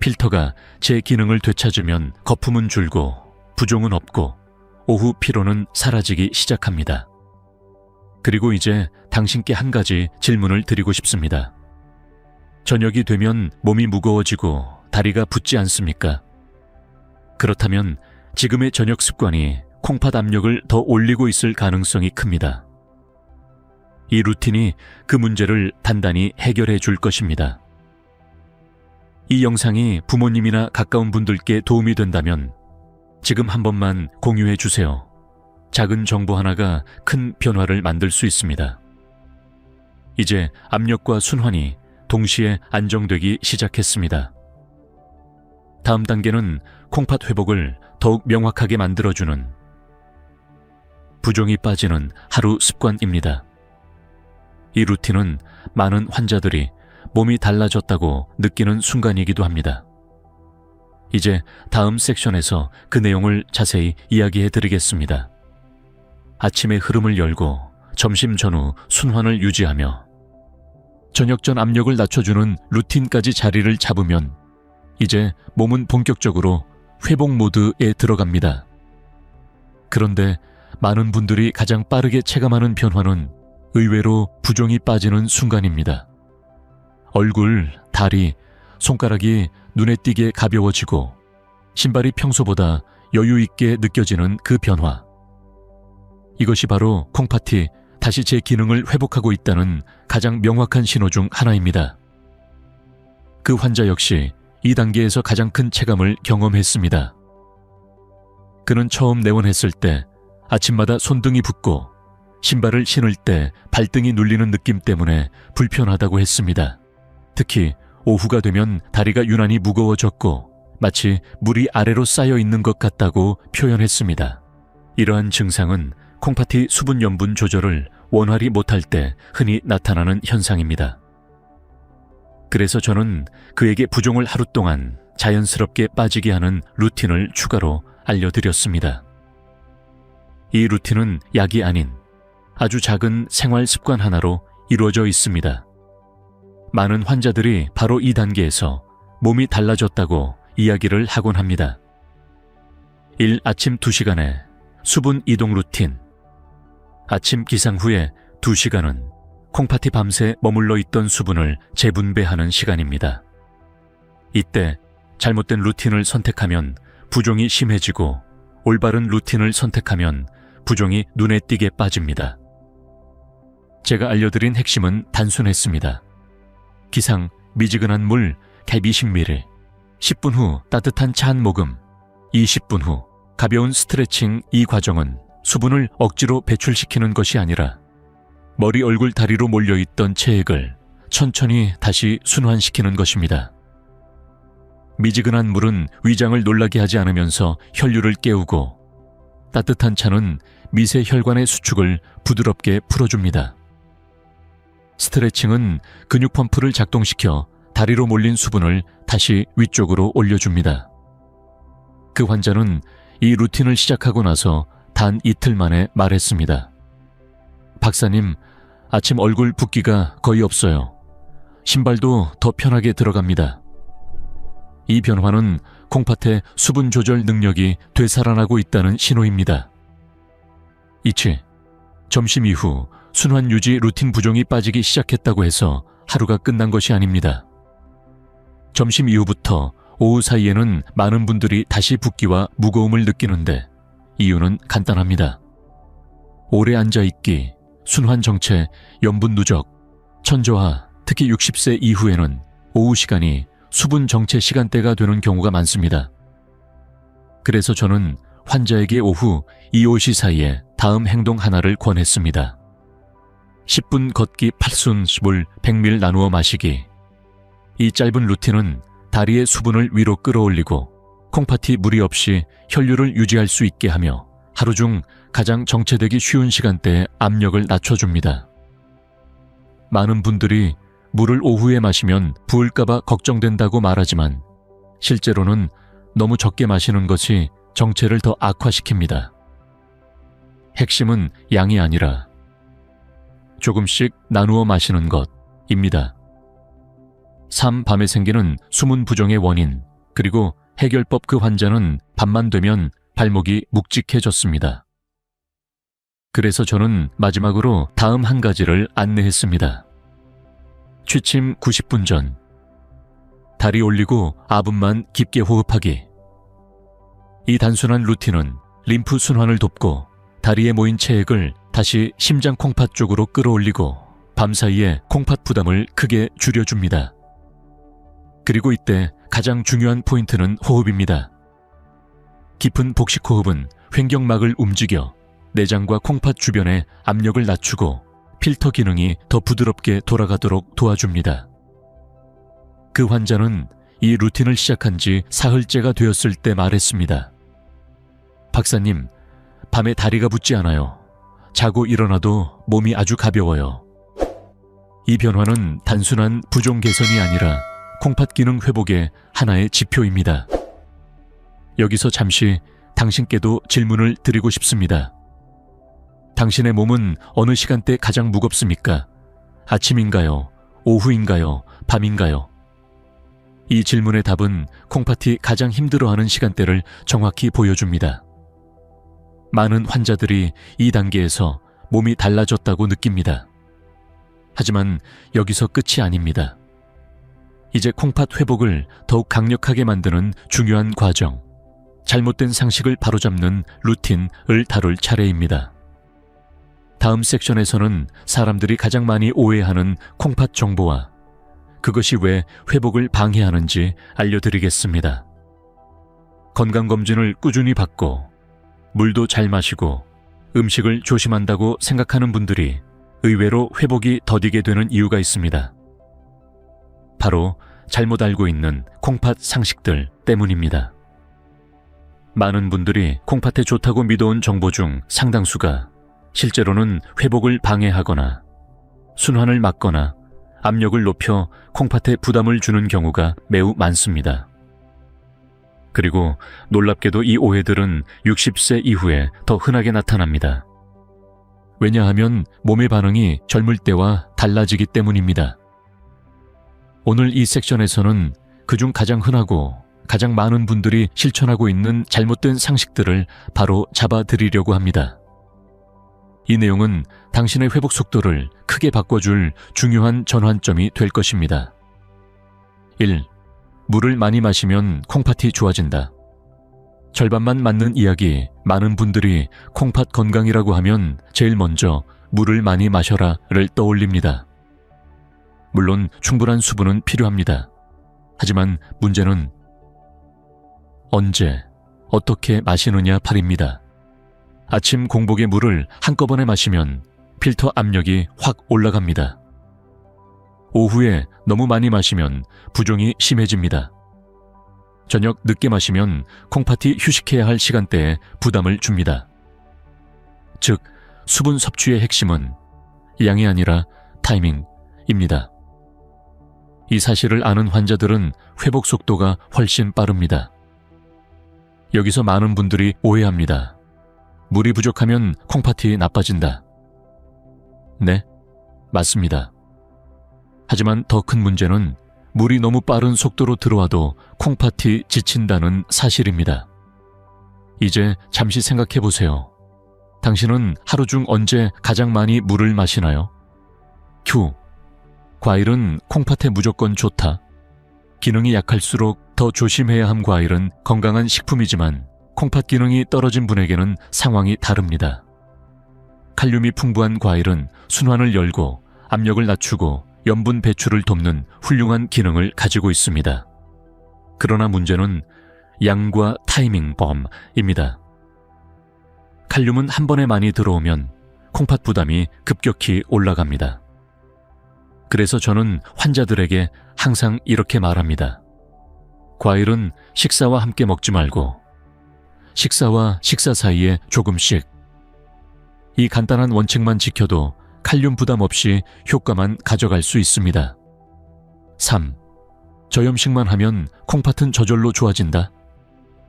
필터가 제 기능을 되찾으면 거품은 줄고 부종은 없고 오후 피로는 사라지기 시작합니다. 그리고 이제 당신께 한 가지 질문을 드리고 싶습니다. 저녁이 되면 몸이 무거워지고 다리가 붓지 않습니까? 그렇다면 지금의 저녁 습관이 콩팥 압력을 더 올리고 있을 가능성이 큽니다. 이 루틴이 그 문제를 단단히 해결해 줄 것입니다. 이 영상이 부모님이나 가까운 분들께 도움이 된다면 지금 한 번만 공유해 주세요. 작은 정보 하나가 큰 변화를 만들 수 있습니다. 이제 압력과 순환이 동시에 안정되기 시작했습니다. 다음 단계는 콩팥 회복을 더욱 명확하게 만들어주는 부종이 빠지는 하루 습관입니다. 이 루틴은 많은 환자들이 몸이 달라졌다고 느끼는 순간이기도 합니다. 이제 다음 섹션에서 그 내용을 자세히 이야기해 드리겠습니다. 아침의 흐름을 열고 점심 전후 순환을 유지하며 저녁 전 압력을 낮춰주는 루틴까지 자리를 잡으면 이제 몸은 본격적으로 회복 모드에 들어갑니다. 그런데 많은 분들이 가장 빠르게 체감하는 변화는 의외로 부종이 빠지는 순간입니다. 얼굴, 다리, 손가락이 눈에 띄게 가벼워지고 신발이 평소보다 여유 있게 느껴지는 그 변화. 이것이 바로 콩팥이 다시 제 기능을 회복하고 있다는 가장 명확한 신호 중 하나입니다. 그 환자 역시 이 단계에서 가장 큰 체감을 경험했습니다. 그는 처음 내원했을 때 아침마다 손등이 붓고 신발을 신을 때 발등이 눌리는 느낌 때문에 불편하다고 했습니다. 특히 오후가 되면 다리가 유난히 무거워졌고 마치 물이 아래로 쌓여 있는 것 같다고 표현했습니다. 이러한 증상은 콩팥이 수분 염분 조절을 원활히 못할 때 흔히 나타나는 현상입니다. 그래서 저는 그에게 부종을 하루 동안 자연스럽게 빠지게 하는 루틴을 추가로 알려드렸습니다. 이 루틴은 약이 아닌 아주 작은 생활 습관 하나로 이루어져 있습니다. 많은 환자들이 바로 이 단계에서 몸이 달라졌다고 이야기를 하곤 합니다. 아침 2시간의 수분 이동 루틴. 아침 기상 후에 2시간은 콩팥이 밤새 머물러 있던 수분을 재분배하는 시간입니다. 이때 잘못된 루틴을 선택하면 부종이 심해지고 올바른 루틴을 선택하면 부종이 눈에 띄게 빠집니다. 제가 알려드린 핵심은 단순했습니다. 기상, 미지근한 물, 갭 20ml, 10분 후 따뜻한 차 한 모금, 20분 후 가벼운 스트레칭. 이 과정은 수분을 억지로 배출시키는 것이 아니라 머리, 얼굴, 다리로 몰려있던 체액을 천천히 다시 순환시키는 것입니다. 미지근한 물은 위장을 놀라게 하지 않으면서 혈류를 깨우고 따뜻한 차는 미세 혈관의 수축을 부드럽게 풀어줍니다. 스트레칭은 근육 펌프를 작동시켜 다리로 몰린 수분을 다시 위쪽으로 올려줍니다. 그 환자는 이 루틴을 시작하고 나서 단 이틀 만에 말했습니다. 박사님, 아침 얼굴 붓기가 거의 없어요. 신발도 더 편하게 들어갑니다. 이 변화는 콩팥의 수분 조절 능력이 되살아나고 있다는 신호입니다. 점심 이후 순환 유지 루틴 부종이 빠지기 시작했다고 해서 하루가 끝난 것이 아닙니다. 점심 이후부터 오후 사이에는 많은 분들이 다시 붓기와 무거움을 느끼는데 이유는 간단합니다. 오래 앉아있기, 순환 정체, 염분 누적, 천조화, 특히 60세 이후에는 오후 시간이 수분 정체 시간대가 되는 경우가 많습니다. 그래서 저는 환자에게 오후 2-5시 사이에 다음 행동 하나를 권했습니다. 10분 걷기 8순 물 100ml 나누어 마시기. 이 짧은 루틴은 다리의 수분을 위로 끌어올리고 콩팥이 무리 없이 혈류를 유지할 수 있게 하며 하루 중 가장 정체되기 쉬운 시간대에 압력을 낮춰줍니다. 많은 분들이 물을 오후에 마시면 부을까봐 걱정된다고 말하지만 실제로는 너무 적게 마시는 것이 정체를 더 악화시킵니다. 핵심은 양이 아니라 조금씩 나누어 마시는 것입니다. 밤에 생기는 수분 부종의 원인, 그리고 해결법. 그 환자는 밤만 되면 발목이 묵직해졌습니다. 그래서 저는 마지막으로 다음 한 가지를 안내했습니다. 취침 90분 전. 다리 올리고 아분만 깊게 호흡하기. 이 단순한 루틴은 림프 순환을 돕고 다리에 모인 체액을 다시 심장 콩팥 쪽으로 끌어올리고 밤사이에 콩팥 부담을 크게 줄여줍니다. 그리고 이때 가장 중요한 포인트는 호흡입니다. 깊은 복식 호흡은 횡격막을 움직여 내장과 콩팥 주변의 압력을 낮추고 필터 기능이 더 부드럽게 돌아가도록 도와줍니다. 그 환자는 이 루틴을 시작한 지 사흘째가 되었을 때 말했습니다. 박사님, 밤에 다리가 붓지 않아요. 자고 일어나도 몸이 아주 가벼워요. 이 변화는 단순한 부종 개선이 아니라 콩팥 기능 회복의 하나의 지표입니다. 여기서 잠시 당신께도 질문을 드리고 싶습니다. 당신의 몸은 어느 시간대 가장 무겁습니까? 아침인가요? 오후인가요? 밤인가요? 이 질문의 답은 콩팥이 가장 힘들어하는 시간대를 정확히 보여줍니다. 많은 환자들이 이 단계에서 몸이 달라졌다고 느낍니다. 하지만 여기서 끝이 아닙니다. 이제 콩팥 회복을 더욱 강력하게 만드는 중요한 과정, 잘못된 상식을 바로잡는 루틴을 다룰 차례입니다. 다음 섹션에서는 사람들이 가장 많이 오해하는 콩팥 정보와 그것이 왜 회복을 방해하는지 알려드리겠습니다. 건강검진을 꾸준히 받고 물도 잘 마시고 음식을 조심한다고 생각하는 분들이 의외로 회복이 더디게 되는 이유가 있습니다. 바로 잘못 알고 있는 콩팥 상식들 때문입니다. 많은 분들이 콩팥에 좋다고 믿어온 정보 중 상당수가 실제로는 회복을 방해하거나 순환을 막거나 압력을 높여 콩팥에 부담을 주는 경우가 매우 많습니다. 그리고 놀랍게도 이 오해들은 60세 이후에 더 흔하게 나타납니다. 왜냐하면 몸의 반응이 젊을 때와 달라지기 때문입니다. 오늘 이 섹션에서는 그중 가장 흔하고 가장 많은 분들이 실천하고 있는 잘못된 상식들을 바로 잡아드리려고 합니다. 이 내용은 당신의 회복 속도를 크게 바꿔줄 중요한 전환점이 될 것입니다. 1. 물을 많이 마시면 콩팥이 좋아진다. 절반만 맞는 이야기. 많은 분들이 콩팥 건강이라고 하면 제일 먼저 물을 많이 마셔라를 떠올립니다. 물론 충분한 수분은 필요합니다. 하지만 문제는 언제, 어떻게 마시느냐 팔입니다. 아침 공복에 물을 한꺼번에 마시면 필터 압력이 확 올라갑니다. 오후에 너무 많이 마시면 부종이 심해집니다. 저녁 늦게 마시면 콩팥이 휴식해야 할 시간대에 부담을 줍니다. 즉, 수분 섭취의 핵심은 양이 아니라 타이밍입니다. 이 사실을 아는 환자들은 회복 속도가 훨씬 빠릅니다. 여기서 많은 분들이 오해합니다. 물이 부족하면 콩팥이 나빠진다. 네, 맞습니다. 하지만 더 큰 문제는 물이 너무 빠른 속도로 들어와도 콩팥이 지친다는 사실입니다. 이제 잠시 생각해 보세요. 당신은 하루 중 언제 가장 많이 물을 마시나요? Q. 과일은 콩팥에 무조건 좋다. 기능이 약할수록 더 조심해야 함. 과일은 건강한 식품이지만 콩팥 기능이 떨어진 분에게는 상황이 다릅니다. 칼륨이 풍부한 과일은 순환을 열고 압력을 낮추고 염분 배출을 돕는 훌륭한 기능을 가지고 있습니다. 그러나 문제는 양과 타이밍범입니다. 칼륨은 한 번에 많이 들어오면 콩팥 부담이 급격히 올라갑니다. 그래서 저는 환자들에게 항상 이렇게 말합니다. 과일은 식사와 함께 먹지 말고 식사와 식사 사이에 조금씩. 이 간단한 원칙만 지켜도 칼륨 부담 없이 효과만 가져갈 수 있습니다. 3. 저염식만 하면 콩팥은 저절로 좋아진다.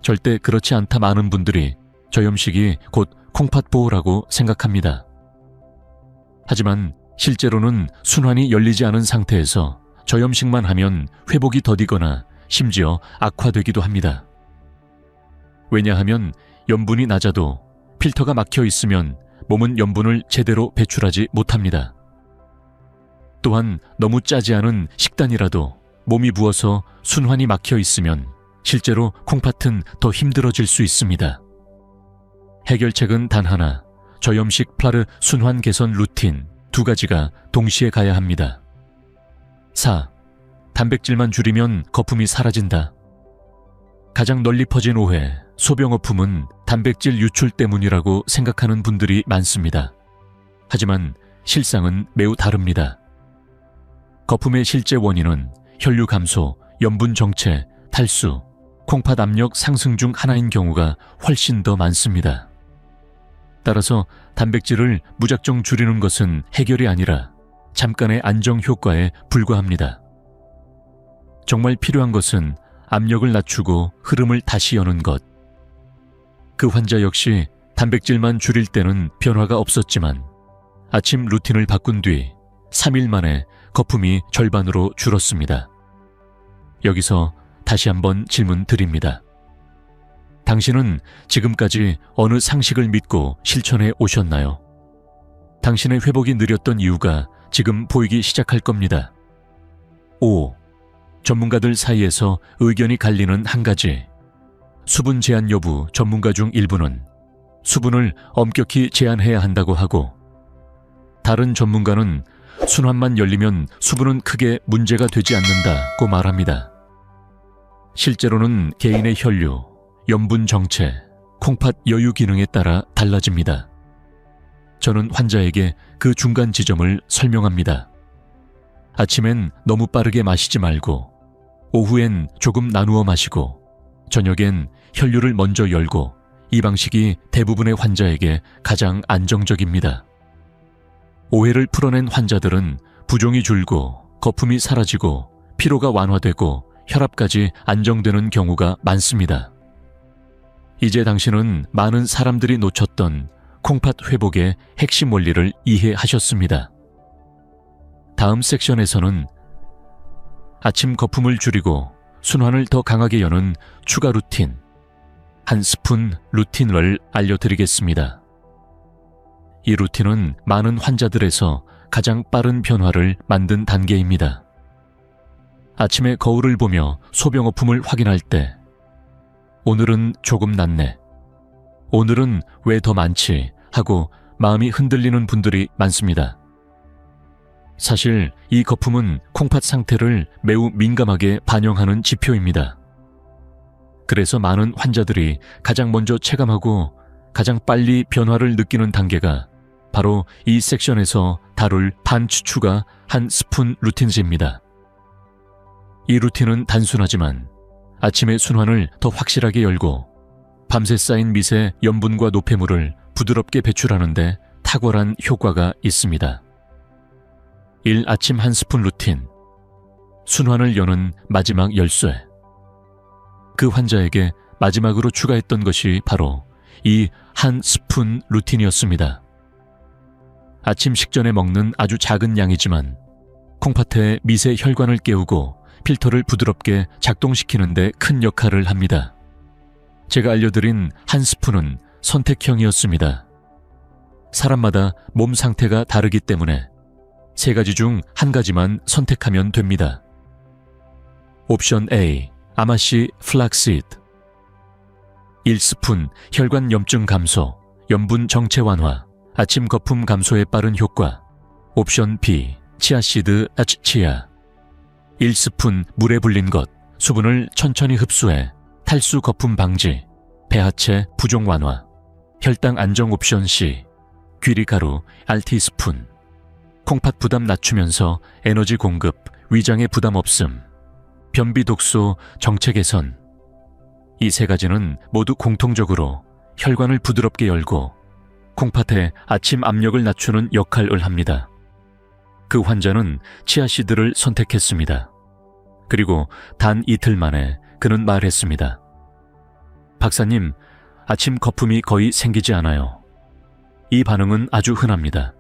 절대 그렇지 않다. 많은 분들이 저염식이 곧 콩팥 보호라고 생각합니다. 하지만 실제로는 순환이 열리지 않은 상태에서 저염식만 하면 회복이 더디거나 심지어 악화되기도 합니다. 왜냐하면 염분이 낮아도 필터가 막혀 있으면 몸은 염분을 제대로 배출하지 못합니다. 또한 너무 짜지 않은 식단이라도 몸이 부어서 순환이 막혀 있으면 실제로 콩팥은 더 힘들어질 수 있습니다. 해결책은 단 하나, 저염식 플라르 순환 개선 루틴 2가지가 동시에 가야 합니다. 4. 단백질만 줄이면 거품이 사라진다. 가장 널리 퍼진 오해, 소변거품은 단백질 유출 때문이라고 생각하는 분들이 많습니다. 하지만 실상은 매우 다릅니다. 거품의 실제 원인은 혈류 감소, 염분 정체, 탈수, 콩팥 압력 상승 중 하나인 경우가 훨씬 더 많습니다. 따라서 단백질을 무작정 줄이는 것은 해결이 아니라 잠깐의 안정 효과에 불과합니다. 정말 필요한 것은 압력을 낮추고 흐름을 다시 여는 것. 그 환자 역시 단백질만 줄일 때는 변화가 없었지만 아침 루틴을 바꾼 뒤 3일 만에 거품이 절반으로 줄었습니다. 여기서 다시 한번 질문 드립니다. 당신은 지금까지 어느 상식을 믿고 실천해 오셨나요? 당신의 회복이 느렸던 이유가 지금 보이기 시작할 겁니다. 5. 전문가들 사이에서 의견이 갈리는 한 가지. 수분 제한 여부 전문가 중 일부는 수분을 엄격히 제한해야 한다고 하고, 다른 전문가는 순환만 열리면 수분은 크게 문제가 되지 않는다고 말합니다. 실제로는 개인의 혈류, 염분 정체, 콩팥 여유 기능에 따라 달라집니다. 저는 환자에게 그 중간 지점을 설명합니다. 아침엔 너무 빠르게 마시지 말고, 오후엔 조금 나누어 마시고, 저녁엔 혈류를 먼저 열고, 이 방식이 대부분의 환자에게 가장 안정적입니다. 오해를 풀어낸 환자들은 부종이 줄고, 거품이 사라지고, 피로가 완화되고, 혈압까지 안정되는 경우가 많습니다. 이제 당신은 많은 사람들이 놓쳤던 콩팥 회복의 핵심 원리를 이해하셨습니다. 다음 섹션에서는 아침 거품을 줄이고 순환을 더 강하게 여는 추가 루틴, 한 스푼 루틴을 알려드리겠습니다. 이 루틴은 많은 환자들에서 가장 빠른 변화를 만든 단계입니다. 아침에 거울을 보며 소변거품을 확인할 때 오늘은 조금 낫네, 오늘은 왜 더 많지 하고 마음이 흔들리는 분들이 많습니다. 사실 이 거품은 콩팥 상태를 매우 민감하게 반영하는 지표입니다. 그래서 많은 환자들이 가장 먼저 체감하고 가장 빨리 변화를 느끼는 단계가 바로 이 섹션에서 다룰 반추추가 한 스푼 루틴즈입니다. 이 루틴은 단순하지만 아침의 순환을 더 확실하게 열고 밤새 쌓인 미세 염분과 노폐물을 부드럽게 배출하는 데 탁월한 효과가 있습니다. 1. 아침 한 스푼 루틴. 순환을 여는 마지막 열쇠. 그 환자에게 마지막으로 추가했던 것이 바로 이 한 스푼 루틴이었습니다. 아침 식전에 먹는 아주 작은 양이지만 콩팥의 미세 혈관을 깨우고 필터를 부드럽게 작동시키는 데 큰 역할을 합니다. 제가 알려드린 한 스푼은 선택형이었습니다. 사람마다 몸 상태가 다르기 때문에 3가지 중 한 가지만 선택하면 됩니다. 옵션 A, 아마시 플락시드. 1스푼 혈관 염증 감소, 염분 정체 완화, 아침 거품 감소에 빠른 효과. 옵션 B, 치아씨드 아치치아. 1스푼 물에 불린 것, 수분을 천천히 흡수해 탈수 거품 방지, 배하체 부종 완화. 혈당 안정. 옵션 C, 귀리가루 알티스푼. 콩팥 부담 낮추면서 에너지 공급, 위장의 부담 없음. 변비 독소 정체 개선. 이 3가지는 모두 공통적으로 혈관을 부드럽게 열고 콩팥의 아침 압력을 낮추는 역할을 합니다. 그 환자는 치아씨드를 선택했습니다. 그리고 단 이틀 만에 그는 말했습니다. 박사님, 아침 거품이 거의 생기지 않아요. 이 반응은 아주 흔합니다.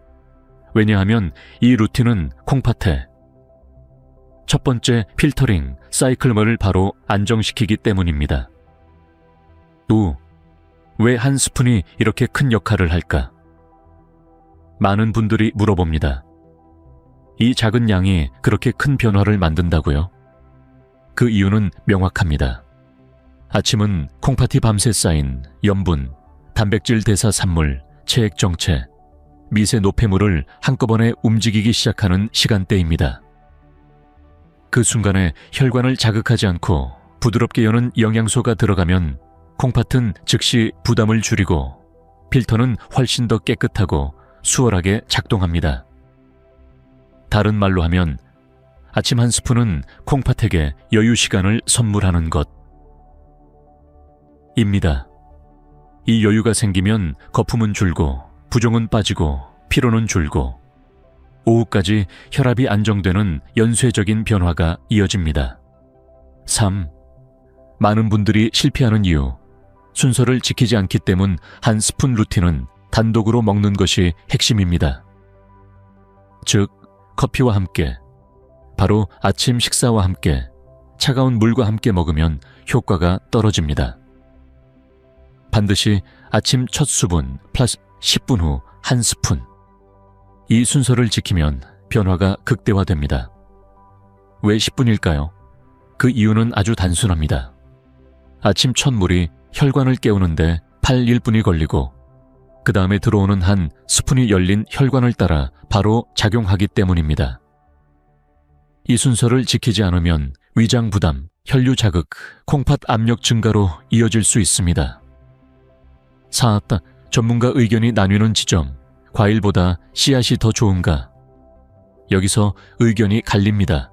왜냐하면 이 루틴은 콩팥에 첫 번째 필터링, 사이클머를 바로 안정시키기 때문입니다. 왜 한 스푼이 이렇게 큰 역할을 할까? 많은 분들이 물어봅니다. 이 작은 양이 그렇게 큰 변화를 만든다고요? 그 이유는 명확합니다. 아침은 콩팥이 밤새 쌓인 염분, 단백질 대사 산물, 체액 정체, 미세 노폐물을 한꺼번에 움직이기 시작하는 시간대입니다. 그 순간에 혈관을 자극하지 않고 부드럽게 여는 영양소가 들어가면 콩팥은 즉시 부담을 줄이고 필터는 훨씬 더 깨끗하고 수월하게 작동합니다. 다른 말로 하면 아침 한 스푼은 콩팥에게 여유 시간을 선물하는 것입니다. 이 여유가 생기면 거품은 줄고 부종은 빠지고 피로는 줄고 오후까지 혈압이 안정되는 연쇄적인 변화가 이어집니다. 3. 많은 분들이 실패하는 이유. 순서를 지키지 않기 때문 한 스푼 루틴은 단독으로 먹는 것이 핵심입니다. 즉, 커피와 함께, 바로 아침 식사와 함께, 차가운 물과 함께 먹으면 효과가 떨어집니다. 반드시 아침 첫 수분 플러스 10분 후 한 스푼. 이 순서를 지키면 변화가 극대화됩니다. 왜 10분일까요? 그 이유는 아주 단순합니다. 아침 첫 물이 혈관을 깨우는데 8~1분이 걸리고 그 다음에 들어오는 한 스푼이 열린 혈관을 따라 바로 작용하기 때문입니다. 이 순서를 지키지 않으면 위장 부담, 혈류 자극, 콩팥 압력 증가로 이어질 수 있습니다. 4. 전문가 의견이 나뉘는 지점. 과일보다 씨앗이 더 좋은가? 여기서 의견이 갈립니다.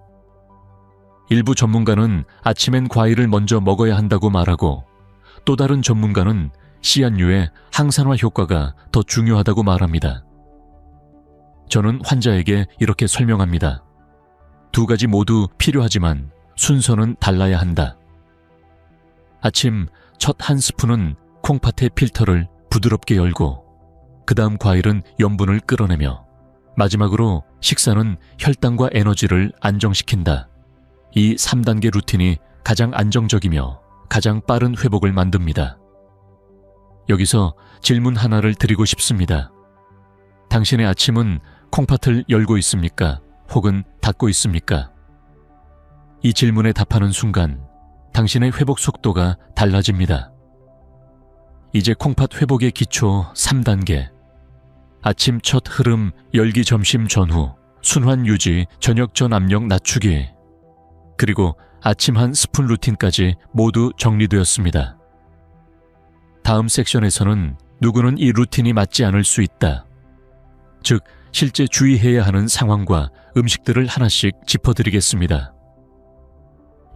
일부 전문가는 아침엔 과일을 먼저 먹어야 한다고 말하고 또 다른 전문가는 씨앗류의 항산화 효과가 더 중요하다고 말합니다. 저는 환자에게 이렇게 설명합니다. 두 가지 모두 필요하지만 순서는 달라야 한다. 아침 첫 한 스푼은 콩팥의 필터를 부드럽게 열고 그 다음 과일은 염분을 끌어내며 마지막으로 식사는 혈당과 에너지를 안정시킨다. 이 3단계 루틴이 가장 안정적이며 가장 빠른 회복을 만듭니다. 여기서 질문 하나를 드리고 싶습니다. 당신의 아침은 콩팥을 열고 있습니까? 혹은 닫고 있습니까? 이 질문에 답하는 순간 당신의 회복 속도가 달라집니다. 이제 콩팥 회복의 기초 3단계. 아침 첫 흐름 열기 점심 전후, 순환 유지 저녁 전 압력 낮추기. 그리고 아침 한 스푼 루틴까지 모두 정리되었습니다. 다음 섹션에서는 누구는 이 루틴이 맞지 않을 수 있다. 즉, 실제 주의해야 하는 상황과 음식들을 하나씩 짚어드리겠습니다.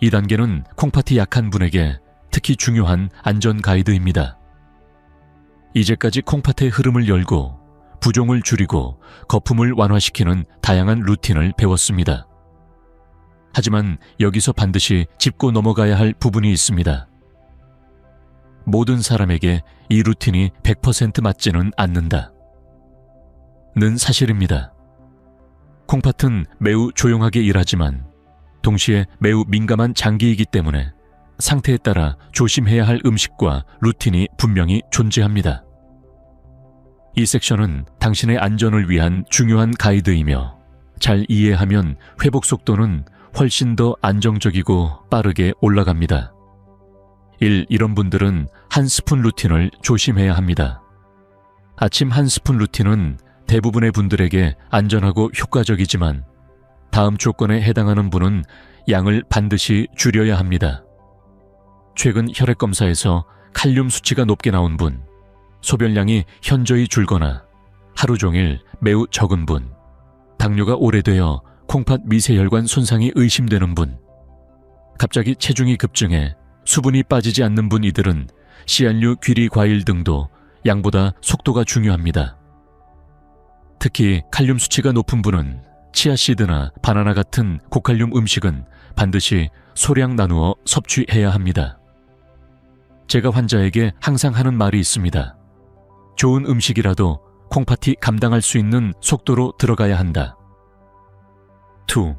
이 단계는 콩팥이 약한 분에게 특히 중요한 안전 가이드입니다. 이제까지 콩팥의 흐름을 열고 부종을 줄이고 거품을 완화시키는 다양한 루틴을 배웠습니다. 하지만 여기서 반드시 짚고 넘어가야 할 부분이 있습니다. 모든 사람에게 이 루틴이 100% 맞지는 않는다. 는 사실입니다. 콩팥은 매우 조용하게 일하지만 동시에 매우 민감한 장기이기 때문에 상태에 따라 조심해야 할 음식과 루틴이 분명히 존재합니다. 이 섹션은 당신의 안전을 위한 중요한 가이드이며 잘 이해하면 회복 속도는 훨씬 더 안정적이고 빠르게 올라갑니다. 1. 이런 분들은 한 스푼 루틴을 조심해야 합니다. 아침 한 스푼 루틴은 대부분의 분들에게 안전하고 효과적이지만 다음 조건에 해당하는 분은 양을 반드시 줄여야 합니다. 최근 혈액 검사에서 칼륨 수치가 높게 나온 분, 소변량이 현저히 줄거나 하루 종일 매우 적은 분, 당뇨가 오래되어 콩팥 미세혈관 손상이 의심되는 분, 갑자기 체중이 급증해 수분이 빠지지 않는 분, 이들은 씨앗류 귀리 과일 등도 양보다 속도가 중요합니다. 특히 칼륨 수치가 높은 분은 치아씨드나 바나나 같은 고칼륨 음식은 반드시 소량 나누어 섭취해야 합니다. 제가 환자에게 항상 하는 말이 있습니다. 좋은 음식이라도 콩팥이 감당할 수 있는 속도로 들어가야 한다. 2.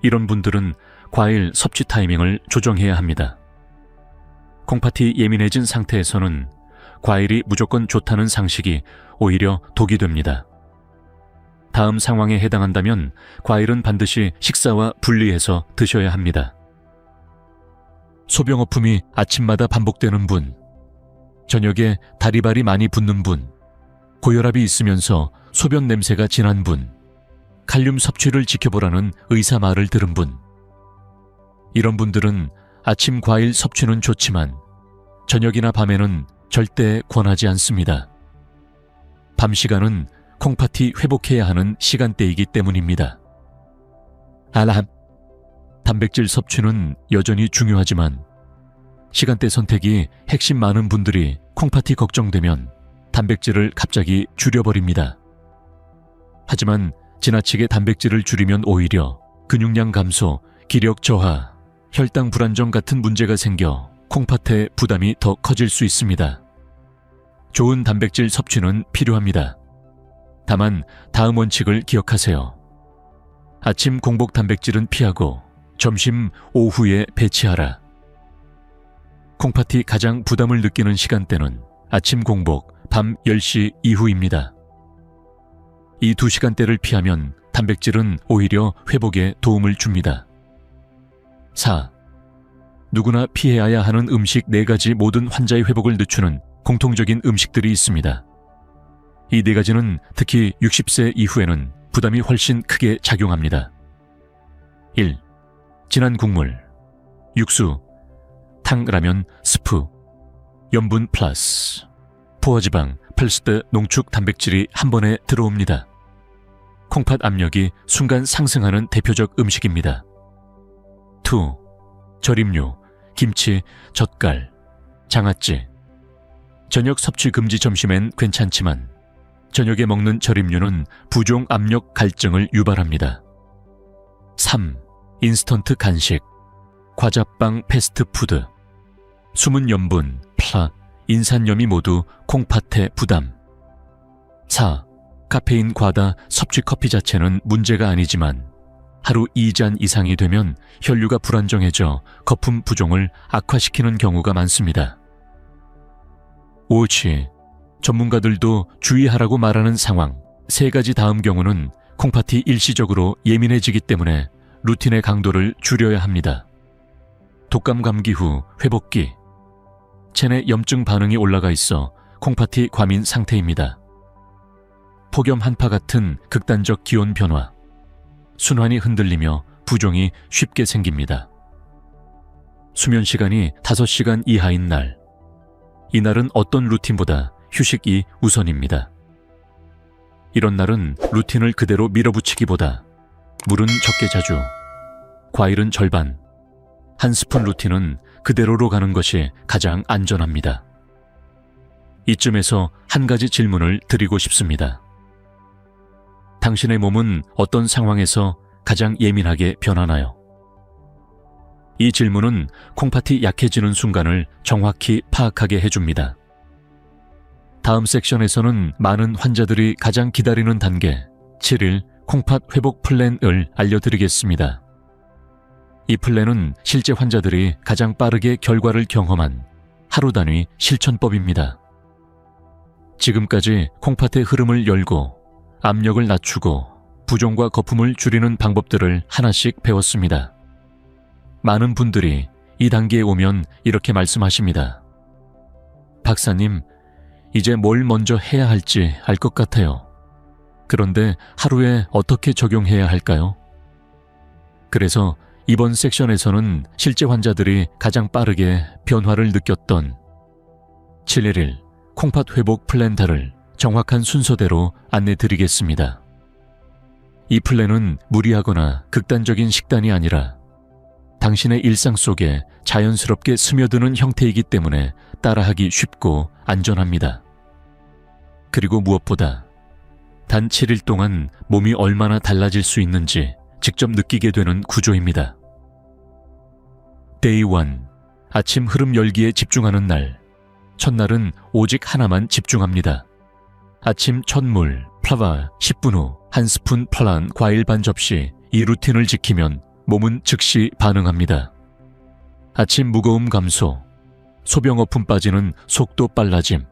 이런 분들은 과일 섭취 타이밍을 조정해야 합니다. 콩팥이 예민해진 상태에서는 과일이 무조건 좋다는 상식이 오히려 독이 됩니다. 다음 상황에 해당한다면 과일은 반드시 식사와 분리해서 드셔야 합니다. 소변거품이 아침마다 반복되는 분, 저녁에 다리발이 많이 붓는 분, 고혈압이 있으면서 소변 냄새가 진한 분, 칼륨 섭취를 지켜보라는 의사 말을 들은 분. 이런 분들은 아침 과일 섭취는 좋지만 저녁이나 밤에는 절대 권하지 않습니다. 밤 시간은 콩팥이 회복해야 하는 시간대이기 때문입니다. 단백질 섭취는 여전히 중요하지만 시간대 선택이 핵심 많은 분들이 콩팥이 걱정되면 단백질을 갑자기 줄여버립니다. 하지만 지나치게 단백질을 줄이면 오히려 근육량 감소, 기력 저하, 혈당 불안정 같은 문제가 생겨 콩팥의 부담이 더 커질 수 있습니다. 좋은 단백질 섭취는 필요합니다. 다만 다음 원칙을 기억하세요. 아침 공복 단백질은 피하고 점심, 오후에 배치하라. 콩팥이 가장 부담을 느끼는 시간대는 아침 공복, 밤 10시 이후입니다. 이 두 시간대를 피하면 단백질은 오히려 회복에 도움을 줍니다. 4. 누구나 피해야 하는 음식 4가지 모든 환자의 회복을 늦추는 공통적인 음식들이 있습니다. 이 4가지는 특히 60세 이후에는 부담이 훨씬 크게 작용합니다. 1. 진한 국물, 육수, 탕, 라면, 스프, 염분 플러스, 포화지방, 플러스 농축 단백질이 한 번에 들어옵니다. 콩팥 압력이 순간 상승하는 대표적 음식입니다. 2. 절임류, 김치, 젓갈, 장아찌. 저녁 섭취 금지 점심엔 괜찮지만 저녁에 먹는 절임류는 부종 압력 갈증을 유발합니다. 3. 인스턴트 간식, 과자빵, 패스트푸드. 숨은 염분, 인산염이 모두 콩팥의 부담. 4. 카페인 과다 섭취 커피 자체는 문제가 아니지만 하루 2잔 이상이 되면 혈류가 불안정해져 거품 부종을 악화시키는 경우가 많습니다. 5. 전문가들도 주의하라고 말하는 상황 3가지 다음 경우는 콩팥이 일시적으로 예민해지기 때문에 루틴의 강도를 줄여야 합니다. 독감 감기 후 회복기, 체내 염증 반응이 올라가 있어 콩팥이 과민 상태입니다. 폭염 한파 같은 극단적 기온 변화, 순환이 흔들리며 부종이 쉽게 생깁니다. 수면 시간이 5시간 이하인 날, 이날은 어떤 루틴보다 휴식이 우선입니다. 이런 날은 루틴을 그대로 밀어붙이기보다 물은 적게 자주, 과일은 절반, 한 스푼 루틴은 그대로로 가는 것이 가장 안전합니다. 이쯤에서 한 가지 질문을 드리고 싶습니다. 당신의 몸은 어떤 상황에서 가장 예민하게 변하나요? 이 질문은 콩팥이 약해지는 순간을 정확히 파악하게 해줍니다. 다음 섹션에서는 많은 환자들이 가장 기다리는 단계 7일 콩팥 회복 플랜을 알려드리겠습니다. 이 플랜은 실제 환자들이 가장 빠르게 결과를 경험한 하루 단위 실천법입니다. 지금까지 콩팥의 흐름을 열고 압력을 낮추고 부종과 거품을 줄이는 방법들을 하나씩 배웠습니다. 많은 분들이 이 단계에 오면 이렇게 말씀하십니다. 박사님, 이제 뭘 먼저 해야 할지 알 것 같아요. 그런데 하루에 어떻게 적용해야 할까요? 그래서 이번 섹션에서는 실제 환자들이 가장 빠르게 변화를 느꼈던 7일 콩팥 회복 플랜다를 정확한 순서대로 안내드리겠습니다. 이 플랜은 무리하거나 극단적인 식단이 아니라 당신의 일상 속에 자연스럽게 스며드는 형태이기 때문에 따라하기 쉽고 안전합니다. 그리고 무엇보다 단 7일 동안 몸이 얼마나 달라질 수 있는지 직접 느끼게 되는 구조입니다. Day 1. 아침 흐름 열기에 집중하는 날. 첫날은 오직 하나만 집중합니다. 아침 첫 물, 플라바 10분 후 한 스푼 플란 과일 반 접시. 이 루틴을 지키면 몸은 즉시 반응합니다. 아침 무거움 감소, 소변 거품 빠지는 속도 빨라짐.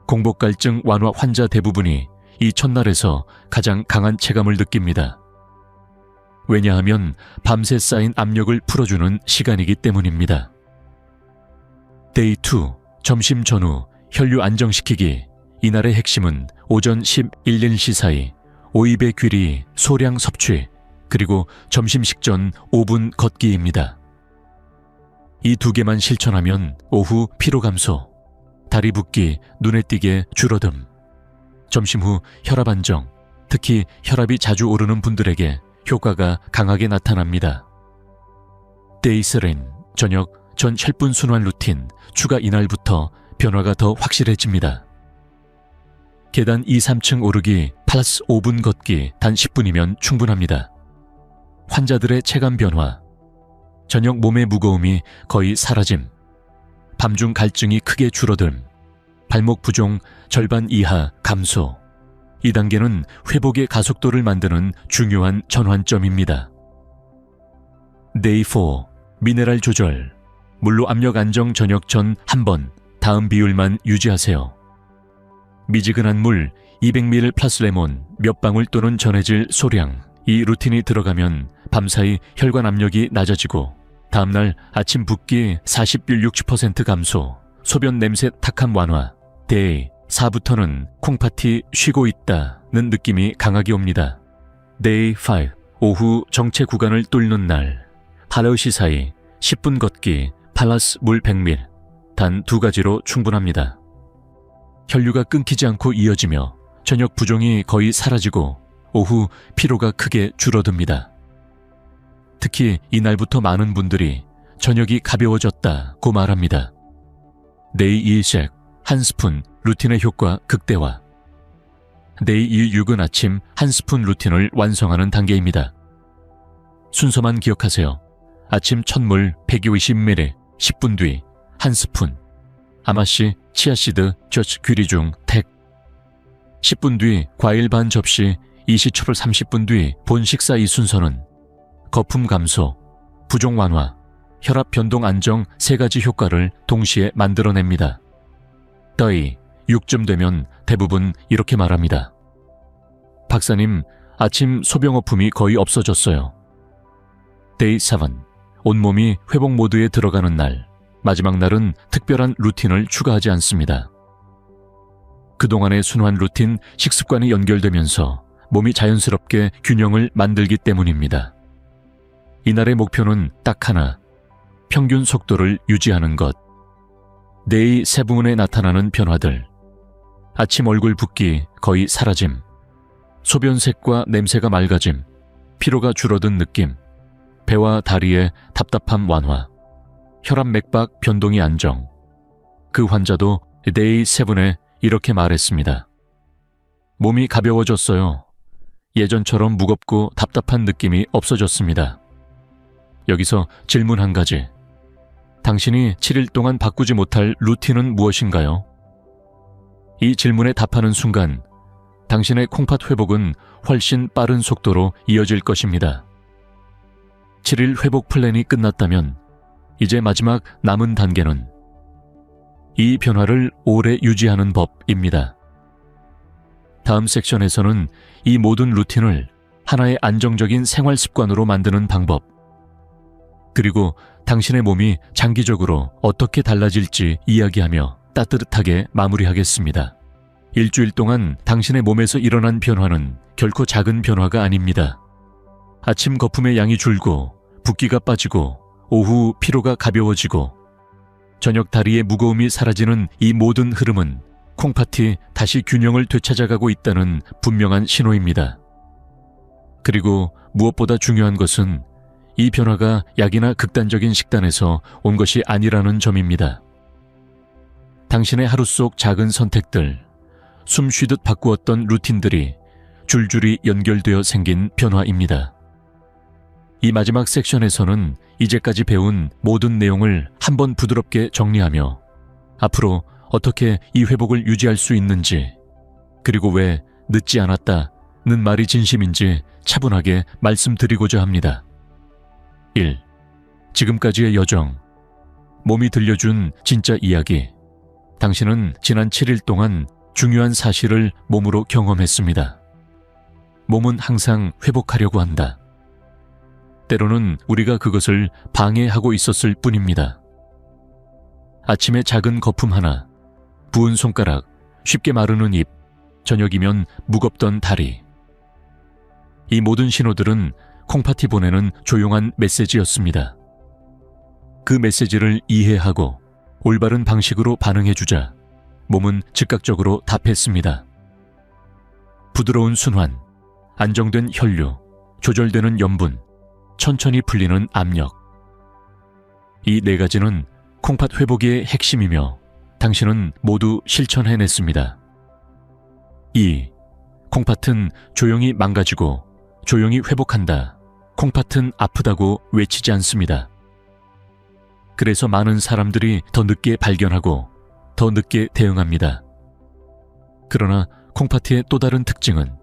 공복 갈증 완화 환자 대부분이 이 첫날에서 가장 강한 체감을 느낍니다. 왜냐하면 밤새 쌓인 압력을 풀어주는 시간이기 때문입니다. 데이 2, 점심 전후 혈류 안정시키기. 이날의 핵심은 오전 11시 사이 오입의 귀리 소량 섭취, 그리고 점심 식전 5분 걷기입니다. 이 두 개만 실천하면 오후 피로 감소, 다리 붓기, 눈에 띄게 줄어듦, 점심 후 혈압 안정, 특히 혈압이 자주 오르는 분들에게 효과가 강하게 나타납니다. 데이 3, 저녁 전 혈분 순환 루틴 추가 이날부터 변화가 더 확실해집니다. 계단 2, 3층 오르기 플러스 5분 걷기 단 10분이면 충분합니다. 환자들의 체감 변화. 저녁 몸의 무거움이 거의 사라짐. 밤중 갈증이 크게 줄어듦. 발목 부종 절반 이하 감소. 이 단계는 회복의 가속도를 만드는 중요한 전환점입니다. 데이 4, 미네랄 조절. 물로 압력 안정 저녁 전 한 번, 다음 비율만 유지하세요. 미지근한 물 200ml 플러스 레몬 몇 방울 또는 전해질 소량. 이 루틴이 들어가면 밤사이 혈관 압력이 낮아지고 다음날 아침 붓기 40-60% 감소, 소변 냄새 탁함 완화. 데이 4부터는 콩팥이 쉬고 있다는 느낌이 강하게 옵니다. 데이 5, 오후 정체 구간을 뚫는 날. 8시 사이 10분 걷기 플러스 물 100ml. 단 2가지로 충분합니다. 혈류가 끊기지 않고 이어지며 저녁 부종이 거의 사라지고 오후 피로가 크게 줄어듭니다. 특히 이날부터 많은 분들이 저녁이 가벼워졌다고 말합니다. 데이 2쉑, 한 스푼 루틴의 효과 극대화. 데이 6은 아침 한 스푼 루틴을 완성하는 단계입니다. 순서만 기억하세요. 아침 첫물 150ml, 10분 뒤 한 스푼. 아마씨, 치아씨드, 저치 귀리 중 택. 10분 뒤 과일 반 접시, 이시초를 30분 뒤 본 식사. 이 순서는 거품 감소, 부종 완화, 혈압 변동 안정 3가지 효과를 동시에 만들어냅니다. 더이 6점 되면 대부분 이렇게 말합니다. 박사님, 아침 소변 거품이 거의 없어졌어요. 데이 7, 온몸이 회복 모드에 들어가는 날. 마지막 날은 특별한 루틴을 추가하지 않습니다. 그동안의 순환 루틴, 식습관이 연결되면서 몸이 자연스럽게 균형을 만들기 때문입니다. 이날의 목표는 딱 하나, 평균 속도를 유지하는 것. 데이 7에 나타나는 변화들. 아침 얼굴 붓기 거의 사라짐, 소변색과 냄새가 맑아짐, 피로가 줄어든 느낌, 배와 다리의 답답함 완화, 혈압 맥박 변동이 안정. 그 환자도 데이 7에 이렇게 말했습니다. 몸이 가벼워졌어요. 예전처럼 무겁고 답답한 느낌이 없어졌습니다. 여기서 질문 한 가지. 당신이 7일 동안 바꾸지 못할 루틴은 무엇인가요? 이 질문에 답하는 순간 당신의 콩팥 회복은 훨씬 빠른 속도로 이어질 것입니다. 7일 회복 플랜이 끝났다면 이제 마지막 남은 단계는 이 변화를 오래 유지하는 법입니다. 다음 섹션에서는 이 모든 루틴을 하나의 안정적인 생활 습관으로 만드는 방법, 그리고 당신의 몸이 장기적으로 어떻게 달라질지 이야기하며 따뜻하게 마무리하겠습니다. 일주일 동안 당신의 몸에서 일어난 변화는 결코 작은 변화가 아닙니다. 아침 거품의 양이 줄고 붓기가 빠지고 오후 피로가 가벼워지고 저녁 다리의 무거움이 사라지는 이 모든 흐름은 콩팥이 다시 균형을 되찾아가고 있다는 분명한 신호입니다. 그리고 무엇보다 중요한 것은 이 변화가 약이나 극단적인 식단에서 온 것이 아니라는 점입니다. 당신의 하루 속 작은 선택들, 숨 쉬듯 바꾸었던 루틴들이 줄줄이 연결되어 생긴 변화입니다. 이 마지막 섹션에서는 이제까지 배운 모든 내용을 한번 부드럽게 정리하며 앞으로 어떻게 이 회복을 유지할 수 있는지, 그리고 왜 늦지 않았다는 말이 진심인지 차분하게 말씀드리고자 합니다. 1. 지금까지의 여정. 몸이 들려준 진짜 이야기. 당신은 지난 7일 동안 중요한 사실을 몸으로 경험했습니다. 몸은 항상 회복하려고 한다. 때로는 우리가 그것을 방해하고 있었을 뿐입니다. 아침에 작은 거품 하나, 부은 손가락, 쉽게 마르는 입, 저녁이면 무겁던 다리. 이 모든 신호들은 콩팥이 보내는 조용한 메시지였습니다. 그 메시지를 이해하고 올바른 방식으로 반응해주자 몸은 즉각적으로 답했습니다. 부드러운 순환, 안정된 혈류, 조절되는 염분, 천천히 풀리는 압력. 이 네 가지는 콩팥 회복의 핵심이며 당신은 모두 실천해냈습니다. 2. 콩팥은 조용히 망가지고 조용히 회복한다. 콩팥은 아프다고 외치지 않습니다. 그래서 많은 사람들이 더 늦게 발견하고 더 늦게 대응합니다. 그러나 콩팥의 또 다른 특징은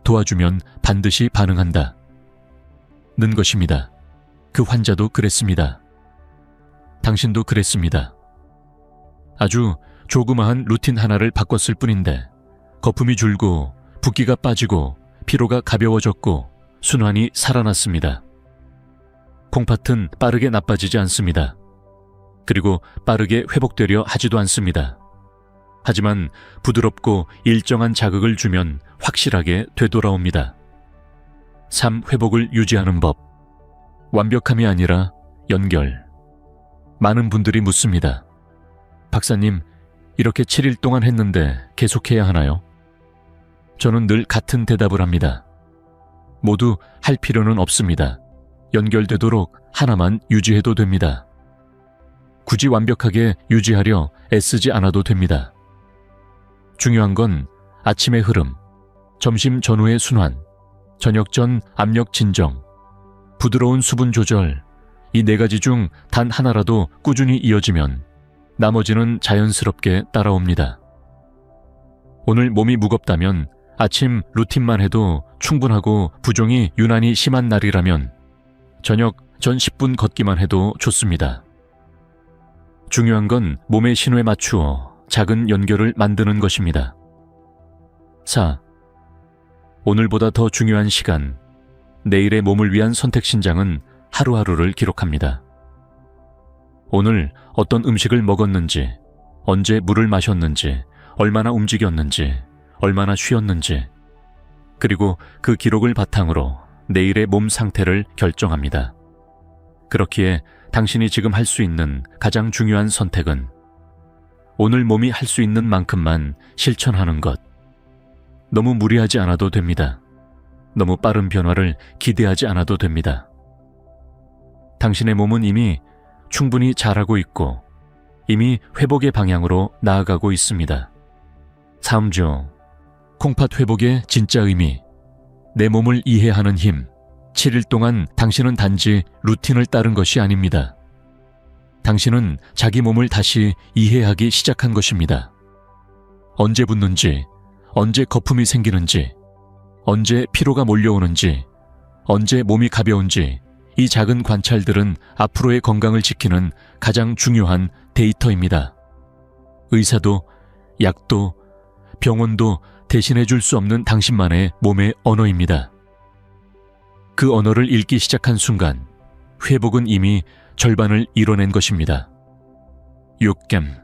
도와주면 반드시 반응한다. 는 것입니다. 그 환자도 그랬습니다. 당신도 그랬습니다. 아주 조그마한 루틴 하나를 바꿨을 뿐인데 거품이 줄고 붓기가 빠지고 피로가 가벼워졌고 순환이 살아났습니다. 콩팥은 빠르게 나빠지지 않습니다. 그리고 빠르게 회복되려 하지도 않습니다. 하지만 부드럽고 일정한 자극을 주면 확실하게 되돌아옵니다. 삶 회복을 유지하는 법. 완벽함이 아니라 연결. 많은 분들이 묻습니다. 박사님, 이렇게 7일 동안 했는데 계속해야 하나요? 저는 늘 같은 대답을 합니다. 모두 할 필요는 없습니다. 연결되도록 하나만 유지해도 됩니다. 굳이 완벽하게 유지하려 애쓰지 않아도 됩니다. 중요한 건 아침의 흐름, 점심 전후의 순환, 저녁 전 압력 진정, 부드러운 수분 조절, 이 네 가지 중 단 하나라도 꾸준히 이어지면 나머지는 자연스럽게 따라옵니다. 오늘 몸이 무겁다면 아침 루틴만 해도 충분하고 부종이 유난히 심한 날이라면 저녁 전 10분 걷기만 해도 좋습니다. 중요한 건 몸의 신호에 맞추어 작은 연결을 만드는 것입니다. 4. 오늘보다 더 중요한 시간, 내일의 몸을 위한 선택 신장은 하루하루를 기록합니다. 오늘 어떤 음식을 먹었는지, 언제 물을 마셨는지, 얼마나 움직였는지, 얼마나 쉬었는지, 그리고 그 기록을 바탕으로 내일의 몸 상태를 결정합니다. 그렇기에 당신이 지금 할 수 있는 가장 중요한 선택은 오늘 몸이 할 수 있는 만큼만 실천하는 것. 너무 무리하지 않아도 됩니다. 너무 빠른 변화를 기대하지 않아도 됩니다. 당신의 몸은 이미 충분히 잘하고 있고 이미 회복의 방향으로 나아가고 있습니다. 3조, 콩팥 회복의 진짜 의미, 내 몸을 이해하는 힘. 7일 동안 당신은 단지 루틴을 따른 것이 아닙니다. 당신은 자기 몸을 다시 이해하기 시작한 것입니다. 언제 붓는지, 언제 거품이 생기는지, 언제 피로가 몰려오는지, 언제 몸이 가벼운지, 이 작은 관찰들은 앞으로의 건강을 지키는 가장 중요한 데이터입니다. 의사도, 약도, 병원도 대신해 줄 수 없는 당신만의 몸의 언어입니다. 그 언어를 읽기 시작한 순간 회복은 이미 절반을 이뤄낸 것입니다. 6겜,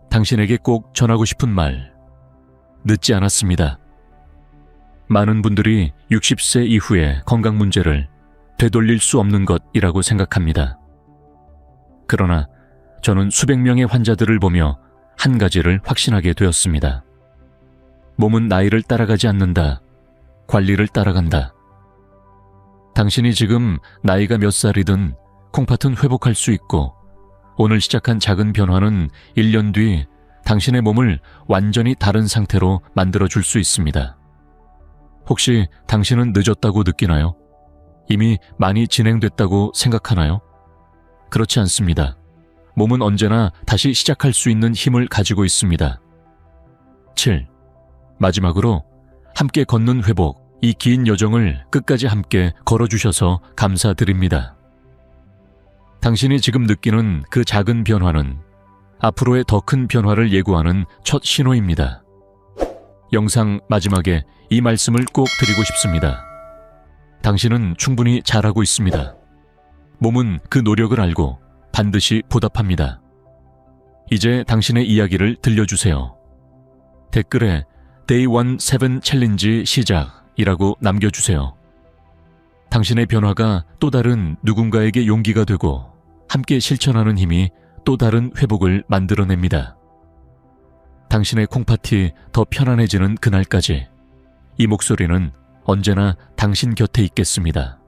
당신에게 꼭 전하고 싶은 말. 늦지 않았습니다. 많은 분들이 60세 이후의 건강 문제를 되돌릴 수 없는 것이라고 생각합니다. 그러나 저는 수백 명의 환자들을 보며 한 가지를 확신하게 되었습니다. 몸은 나이를 따라가지 않는다. 관리를 따라간다. 당신이 지금 나이가 몇 살이든 콩팥은 회복할 수 있고 오늘 시작한 작은 변화는 1년 뒤 당신의 몸을 완전히 다른 상태로 만들어줄 수 있습니다. 혹시 당신은 늦었다고 느끼나요? 이미 많이 진행됐다고 생각하나요? 그렇지 않습니다. 몸은 언제나 다시 시작할 수 있는 힘을 가지고 있습니다. 7. 마지막으로 함께 걷는 회복, 이 긴 여정을 끝까지 함께 걸어주셔서 감사드립니다. 당신이 지금 느끼는 그 작은 변화는 앞으로의 더 큰 변화를 예고하는 첫 신호입니다. 영상 마지막에 이 말씀을 꼭 드리고 싶습니다. 당신은 충분히 잘하고 있습니다. 몸은 그 노력을 알고 반드시 보답합니다. 이제 당신의 이야기를 들려주세요. 댓글에 Day 17 챌린지 시작이라고 남겨주세요. 당신의 변화가 또 다른 누군가에게 용기가 되고 함께 실천하는 힘이 또 다른 회복을 만들어냅니다. 당신의 콩팥이 더 편안해지는 그날까지 이 목소리는 언제나 당신 곁에 있겠습니다.